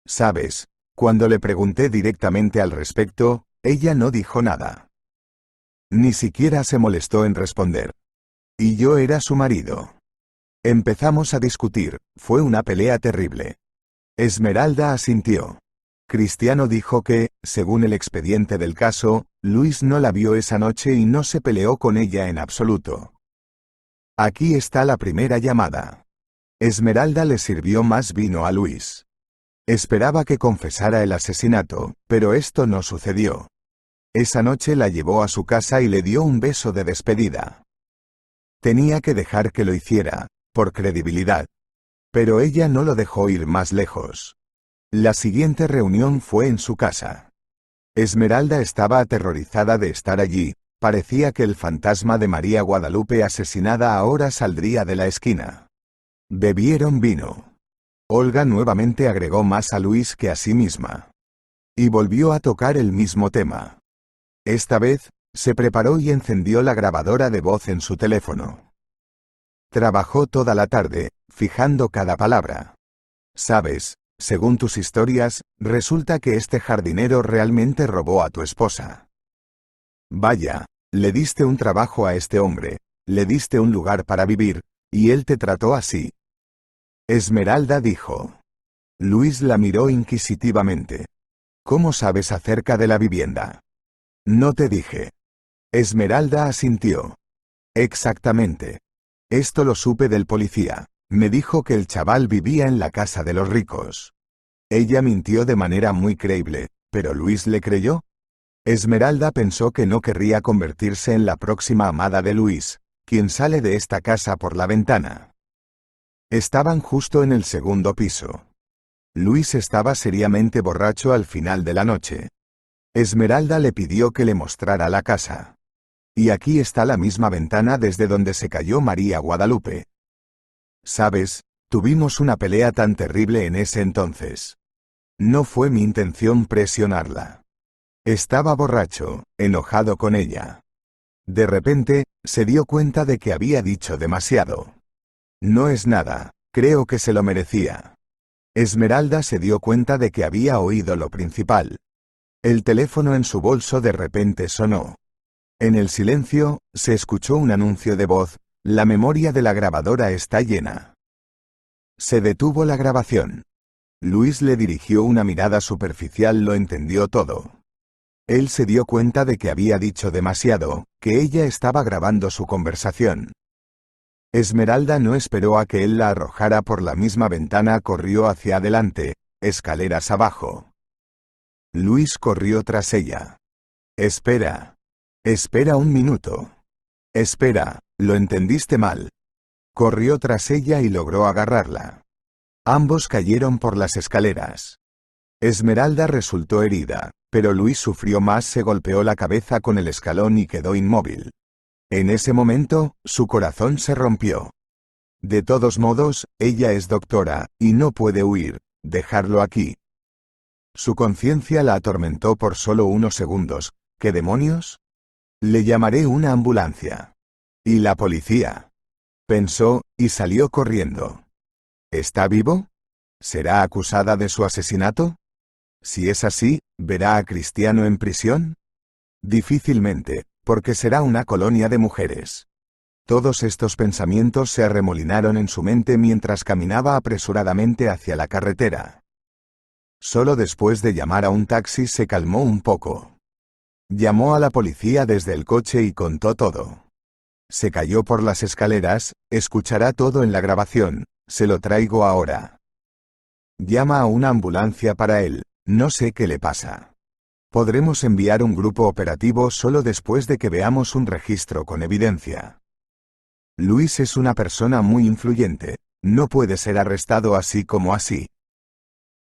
Sabes, cuando le pregunté directamente al respecto, ella no dijo nada. Ni siquiera se molestó en responder. Y yo era su marido. Empezamos a discutir, fue una pelea terrible. Esmeralda asintió. Cristiano dijo que, según el expediente del caso, Luis no la vio esa noche y no se peleó con ella en absoluto. Aquí está la primera llamada. Esmeralda le sirvió más vino a Luis. Esperaba que confesara el asesinato, pero esto no sucedió. Esa noche la llevó a su casa y le dio un beso de despedida. Tenía que dejar que lo hiciera, por credibilidad. Pero ella no lo dejó ir más lejos. La siguiente reunión fue en su casa. Esmeralda estaba aterrorizada de estar allí, parecía que el fantasma de María Guadalupe asesinada ahora saldría de la esquina. Bebieron vino. Olga nuevamente agregó más a Luis que a sí misma. Y volvió a tocar el mismo tema. Esta vez, se preparó y encendió la grabadora de voz en su teléfono. Trabajó toda la tarde, fijando cada palabra. Sabes, según tus historias, resulta que este jardinero realmente robó a tu esposa. Vaya, le diste un trabajo a este hombre, le diste un lugar para vivir, y él te trató así. Esmeralda dijo. Luis la miró inquisitivamente. ¿Cómo sabes acerca de la vivienda? No te dije. Esmeralda asintió. Exactamente. Esto lo supe del policía. Me dijo que el chaval vivía en la casa de los ricos. Ella mintió de manera muy creíble, pero Luis le creyó. Esmeralda pensó que no querría convertirse en la próxima amada de Luis, quien sale de esta casa por la ventana. Estaban justo en el segundo piso. Luis estaba seriamente borracho al final de la noche. Esmeralda le pidió que le mostrara la casa. Y aquí está la misma ventana desde donde se cayó María Guadalupe. Sabes, tuvimos una pelea tan terrible en ese entonces. No fue mi intención presionarla. Estaba borracho, enojado con ella. De repente, se dio cuenta de que había dicho demasiado. No es nada, creo que se lo merecía. Esmeralda se dio cuenta de que había oído lo principal. El teléfono en su bolso de repente sonó. En el silencio, se escuchó un anuncio de voz: la memoria de la grabadora está llena. Se detuvo la grabación. Luis le dirigió una mirada superficial, lo entendió todo. Él se dio cuenta de que había dicho demasiado, que ella estaba grabando su conversación. Esmeralda no esperó a que él la arrojara por la misma ventana, corrió hacia adelante, escaleras abajo. Luis corrió tras ella. Espera. Espera un minuto. Espera, lo entendiste mal. Corrió tras ella y logró agarrarla. Ambos cayeron por las escaleras. Esmeralda resultó herida, pero Luis sufrió más, se golpeó la cabeza con el escalón y quedó inmóvil. En ese momento, su corazón se rompió. De todos modos, ella es doctora, y no puede huir, dejarlo aquí. Su conciencia la atormentó por solo unos segundos. ¿Qué demonios? Le llamaré una ambulancia. ¿Y la policía? Pensó, y salió corriendo. ¿Está vivo? ¿Será acusada de su asesinato? Si es así, ¿verá a Cristiano en prisión? Difícilmente, porque será una colonia de mujeres. Todos estos pensamientos se arremolinaron en su mente mientras caminaba apresuradamente hacia la carretera. Solo después de llamar a un taxi se calmó un poco. Llamó a la policía desde el coche y contó todo. Se cayó por las escaleras, escuchará todo en la grabación, Se lo traigo ahora. Llama a una ambulancia para él. No sé qué le pasa. Podremos enviar un grupo operativo solo después de que veamos un registro con evidencia. Luis es una persona muy influyente. No puede ser arrestado así como así.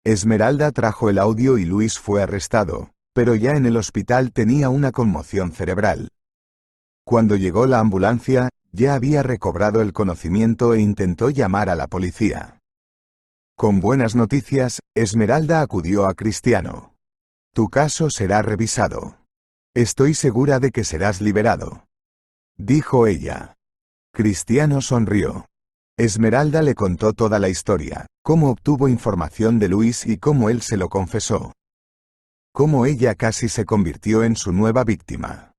Esmeralda trajo el audio y Luis fue arrestado, pero ya en el hospital tenía una conmoción cerebral. Cuando llegó la ambulancia, ya había recobrado el conocimiento e intentó llamar a la policía. Con buenas noticias, Esmeralda acudió a Cristiano. Tu caso será revisado. Estoy segura de que serás liberado, dijo ella. Cristiano sonrió. Esmeralda le contó toda la historia, cómo obtuvo información de Luis y cómo él se lo confesó. Cómo ella casi se convirtió en su nueva víctima.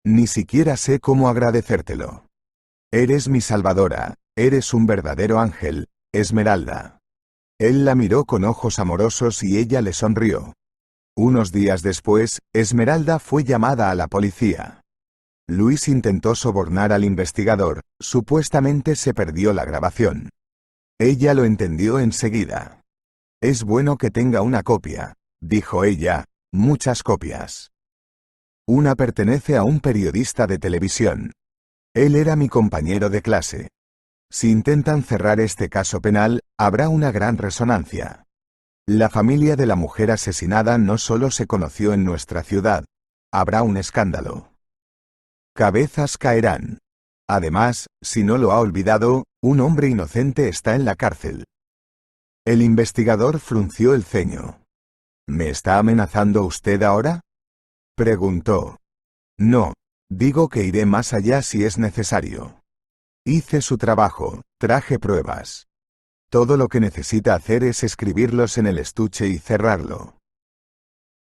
Ni siquiera sé cómo agradecértelo. Eres mi salvadora, eres un verdadero ángel, Esmeralda. Él la miró con ojos amorosos y ella le sonrió. Unos días después, Esmeralda fue llamada a la policía. Luis intentó sobornar al investigador, supuestamente se perdió la grabación. Ella lo entendió enseguida. Es bueno que tenga una copia, dijo ella, muchas copias. Una pertenece a un periodista de televisión. Él era mi compañero de clase. Si intentan cerrar este caso penal, habrá una gran resonancia. La familia de la mujer asesinada no solo se conoció en nuestra ciudad. Habrá un escándalo. Cabezas caerán. Además, si no lo ha olvidado, un hombre inocente está en la cárcel. El investigador frunció el ceño. ¿Me está amenazando usted ahora?, preguntó. No, digo que iré más allá si es necesario. Hice su trabajo, traje pruebas. Todo lo que necesita hacer es escribirlos en el estuche y cerrarlo.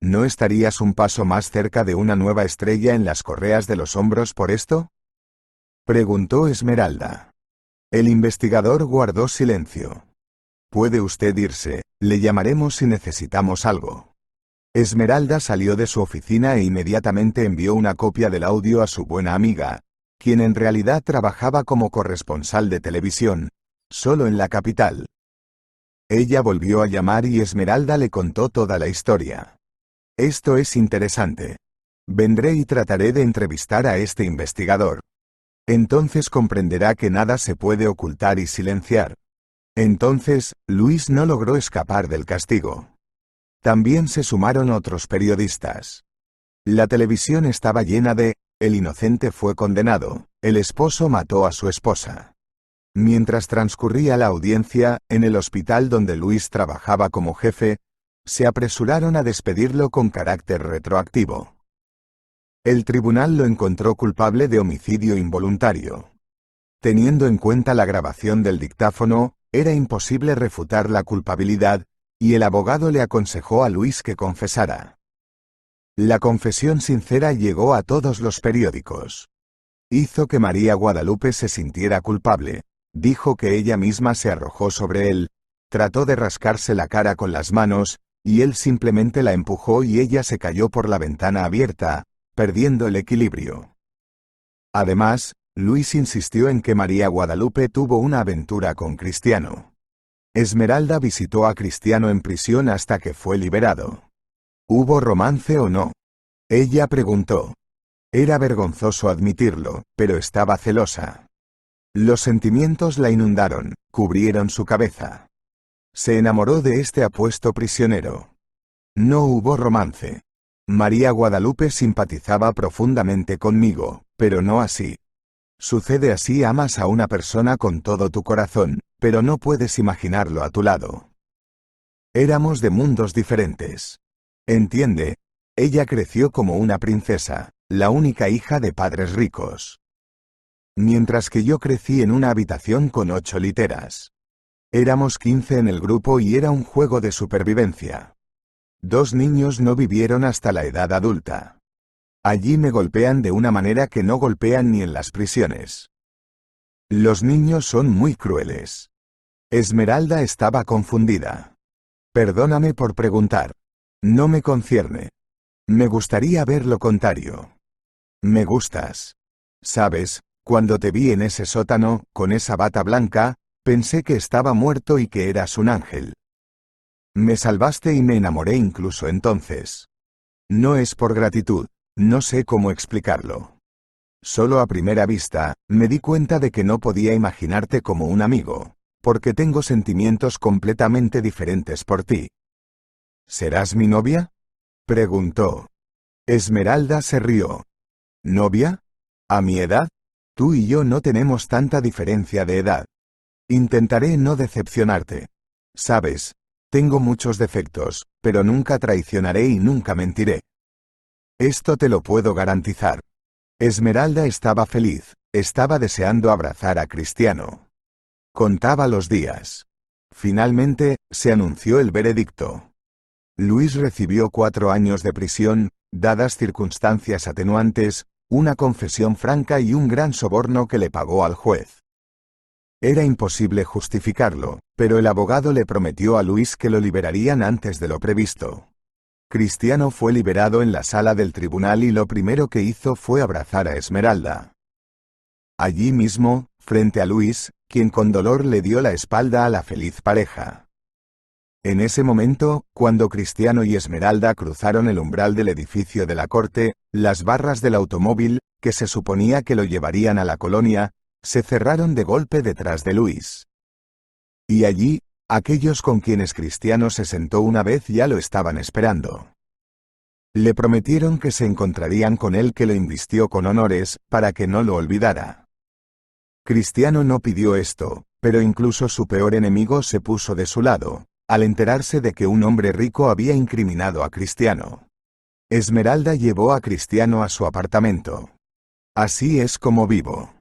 ¿No estarías un paso más cerca de una nueva estrella en las correas de los hombros por esto?, preguntó Esmeralda. El investigador guardó silencio. Puede usted irse, le llamaremos si necesitamos algo. Esmeralda salió de su oficina e inmediatamente envió una copia del audio a su buena amiga, quien en realidad trabajaba como corresponsal de televisión, solo en la capital. Ella volvió a llamar y Esmeralda le contó toda la historia. Esto es interesante. Vendré y trataré de entrevistar a este investigador. Entonces comprenderá que nada se puede ocultar y silenciar. Entonces, Luis no logró escapar del castigo. También se sumaron otros periodistas. La televisión estaba llena de, el inocente fue condenado, el esposo mató a su esposa. Mientras transcurría la audiencia, en el hospital donde Luis trabajaba como jefe, se apresuraron a despedirlo con carácter retroactivo. El tribunal lo encontró culpable de homicidio involuntario. Teniendo en cuenta la grabación del dictáfono, era imposible refutar la culpabilidad, y el abogado le aconsejó a Luis que confesara. La confesión sincera llegó a todos los periódicos. Hizo que María Guadalupe se sintiera culpable, dijo que ella misma se arrojó sobre él, trató de rascarse la cara con las manos, y él simplemente la empujó y ella se cayó por la ventana abierta, perdiendo el equilibrio. Además, Luis insistió en que María Guadalupe tuvo una aventura con Cristiano. Esmeralda visitó a Cristiano en prisión hasta que fue liberado. ¿Hubo romance o no?, ella preguntó. Era vergonzoso admitirlo, pero estaba celosa. Los sentimientos la inundaron, cubrieron su cabeza. Se enamoró de este apuesto prisionero. No hubo romance. María Guadalupe simpatizaba profundamente conmigo, pero no así. Sucede así: amas a una persona con todo tu corazón, pero no puedes imaginarlo a tu lado. Éramos de mundos diferentes. Entiende, ella creció como una princesa, la única hija de padres ricos. Mientras que yo crecí en una habitación con 8 literas. Éramos 15 en el grupo y era un juego de supervivencia. 2 niños no vivieron hasta la edad adulta. Allí me golpean de una manera que no golpean ni en las prisiones. Los niños son muy crueles. Esmeralda estaba confundida. Perdóname por preguntar. No me concierne. Me gustaría ver lo contrario. Me gustas. Sabes, cuando te vi en ese sótano, con esa bata blanca, Pensé que estaba muerto y que eras un ángel. Me salvaste y me enamoré incluso entonces. No es por gratitud, no sé cómo explicarlo. Solo a primera vista, me di cuenta de que no podía imaginarte como un amigo, porque tengo sentimientos completamente diferentes por ti. ¿Serás mi novia?, preguntó. Esmeralda se rió. ¿Novia? ¿A mi edad? Tú y yo no tenemos tanta diferencia de edad. Intentaré no decepcionarte. Sabes, tengo muchos defectos, pero nunca traicionaré y nunca mentiré. Esto te lo puedo garantizar. Esmeralda estaba feliz, estaba deseando abrazar a Cristiano. Contaba los días. Finalmente, se anunció el veredicto. Luis recibió 4 años de prisión, dadas circunstancias atenuantes, una confesión franca y un gran soborno que le pagó al juez. Era imposible justificarlo, pero el abogado le prometió a Luis que lo liberarían antes de lo previsto. Cristiano fue liberado en la sala del tribunal y lo primero que hizo fue abrazar a Esmeralda. Allí mismo, frente a Luis, quien con dolor le dio la espalda a la feliz pareja. En ese momento, cuando Cristiano y Esmeralda cruzaron el umbral del edificio de la corte, las barras del automóvil, que se suponía que lo llevarían a la colonia, se cerraron de golpe detrás de Luis. Y allí, aquellos con quienes Cristiano se sentó una vez ya lo estaban esperando. Le prometieron que se encontrarían con él, que lo invistió con honores, para que no lo olvidara. Cristiano no pidió esto, pero incluso su peor enemigo se puso de su lado, al enterarse de que un hombre rico había incriminado a Cristiano. Esmeralda llevó a Cristiano a su apartamento. Así es como vivo.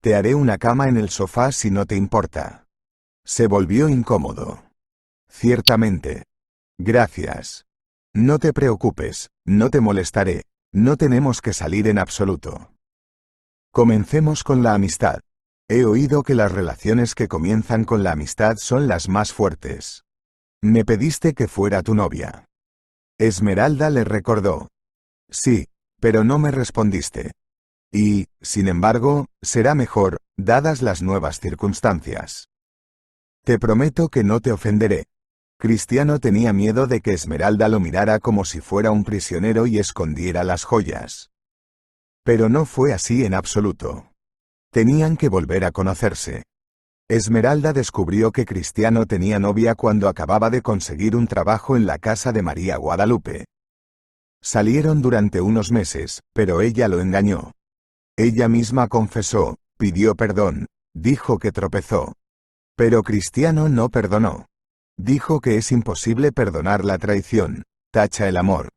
Te haré una cama en el sofá si no te importa. Se volvió incómodo. Ciertamente. Gracias. No te preocupes, no te molestaré, no tenemos que salir en absoluto. Comencemos con la amistad. He oído que las relaciones que comienzan con la amistad son las más fuertes. Me pediste que fuera tu novia. Esmeralda le recordó. Sí, pero no me respondiste. Y, sin embargo, será mejor, dadas las nuevas circunstancias. Te prometo que no te ofenderé. Cristiano tenía miedo de que Esmeralda lo mirara como si fuera un prisionero y escondiera las joyas. Pero no fue así en absoluto. Tenían que volver a conocerse. Esmeralda descubrió que Cristiano tenía novia cuando acababa de conseguir un trabajo en la casa de María Guadalupe. Salieron durante unos meses, pero ella lo engañó. Ella misma confesó, pidió perdón, dijo que tropezó. Pero Cristiano no perdonó. Dijo que es imposible perdonar la traición, tacha el amor.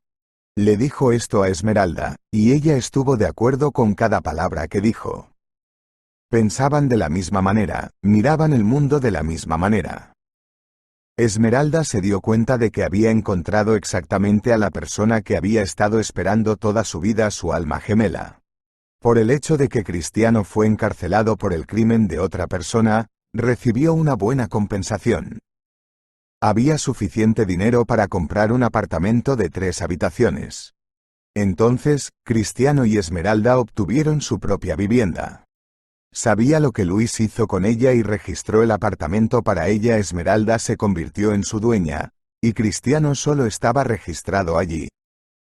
Le dijo esto a Esmeralda, y ella estuvo de acuerdo con cada palabra que dijo. Pensaban de la misma manera, miraban el mundo de la misma manera. Esmeralda se dio cuenta de que había encontrado exactamente a la persona que había estado esperando toda su vida, su alma gemela. Por el hecho de que Cristiano fue encarcelado por el crimen de otra persona, recibió una buena compensación. Había suficiente dinero para comprar un apartamento de 3 habitaciones. Entonces, Cristiano y Esmeralda obtuvieron su propia vivienda. Sabía lo que Luis hizo con ella y registró el apartamento para ella. Esmeralda se convirtió en su dueña, y Cristiano solo estaba registrado allí.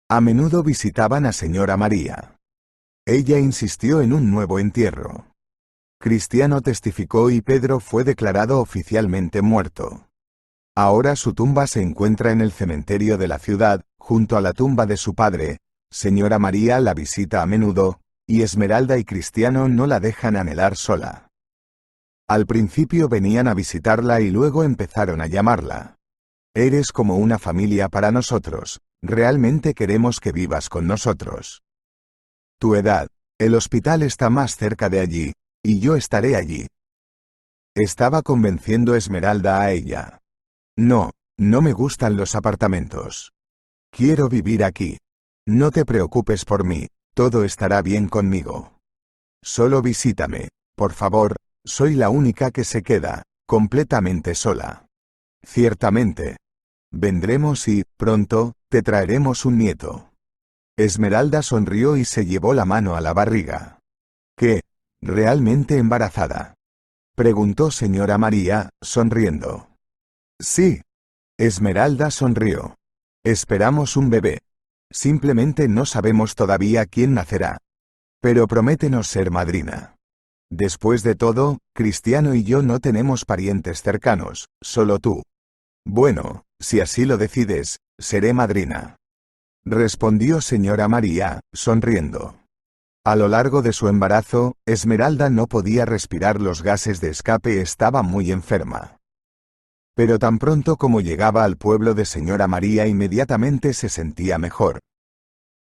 A menudo visitaban a señora María. Ella insistió en un nuevo entierro. Cristiano testificó y Pedro fue declarado oficialmente muerto. Ahora su tumba se encuentra en el cementerio de la ciudad, junto a la tumba de su padre. Señora María la visita a menudo, y Esmeralda y Cristiano no la dejan anhelar sola. Al principio venían a visitarla y luego empezaron a llamarla. Eres como una familia para nosotros, realmente queremos que vivas con nosotros. Tu edad, el hospital está más cerca de allí, y yo estaré allí. Estaba convenciendo Esmeralda a ella. No, no me gustan los apartamentos. Quiero vivir aquí. No te preocupes por mí. Todo estará bien conmigo. Solo visítame, por favor, soy la única que se queda, completamente sola. Ciertamente. Vendremos y, pronto, te traeremos un nieto. Esmeralda sonrió y se llevó la mano a la barriga. ¿Qué? ¿Realmente embarazada? Preguntó señora María, sonriendo. Sí. Esmeralda sonrió. Esperamos un bebé. Simplemente no sabemos todavía quién nacerá. Pero prométenos ser madrina. Después de todo, Cristiano y yo no tenemos parientes cercanos, solo tú. Bueno, si así lo decides, seré madrina. Respondió señora María, sonriendo. A lo largo de su embarazo, Esmeralda no podía respirar los gases de escape, estaba muy enferma. Pero tan pronto como llegaba al pueblo de señora María inmediatamente se sentía mejor.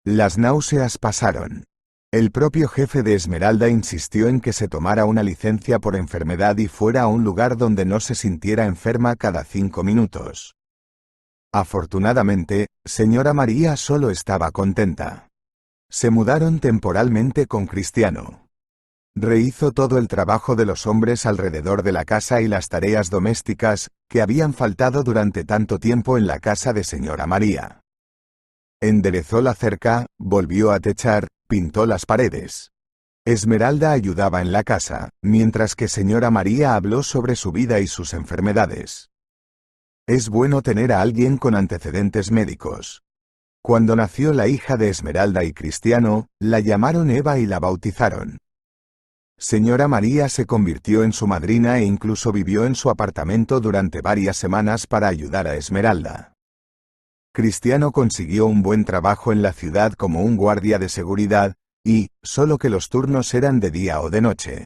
Las náuseas pasaron. El propio jefe de Esmeralda insistió en que se tomara una licencia por enfermedad y fuera a un lugar donde no se sintiera enferma cada 5 minutos. Afortunadamente, señora María solo estaba contenta. Se mudaron temporalmente con Cristiano. Rehizo todo el trabajo de los hombres alrededor de la casa y las tareas domésticas, que habían faltado durante tanto tiempo en la casa de señora María. Enderezó la cerca, volvió a techar, pintó las paredes. Esmeralda ayudaba en la casa, mientras que señora María habló sobre su vida y sus enfermedades. Es bueno tener a alguien con antecedentes médicos. Cuando nació la hija de Esmeralda y Cristiano, la llamaron Eva y la bautizaron. Señora María se convirtió en su madrina e incluso vivió en su apartamento durante varias semanas para ayudar a Esmeralda. Cristiano consiguió un buen trabajo en la ciudad como un guardia de seguridad, y, solo que los turnos eran de día o de noche.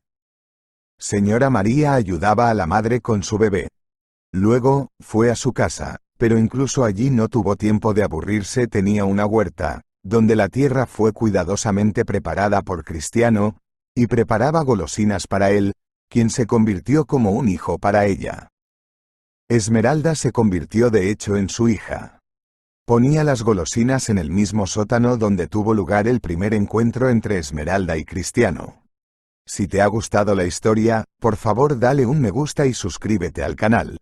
Señora María ayudaba a la madre con su bebé. Luego, fue a su casa, pero incluso allí no tuvo tiempo de aburrirse, tenía una huerta, donde la tierra fue cuidadosamente preparada por Cristiano, y preparaba golosinas para él, quien se convirtió como un hijo para ella. Esmeralda se convirtió de hecho en su hija. Ponía las golosinas en el mismo sótano donde tuvo lugar el primer encuentro entre Esmeralda y Cristiano. Si te ha gustado la historia, por favor dale un me gusta y suscríbete al canal.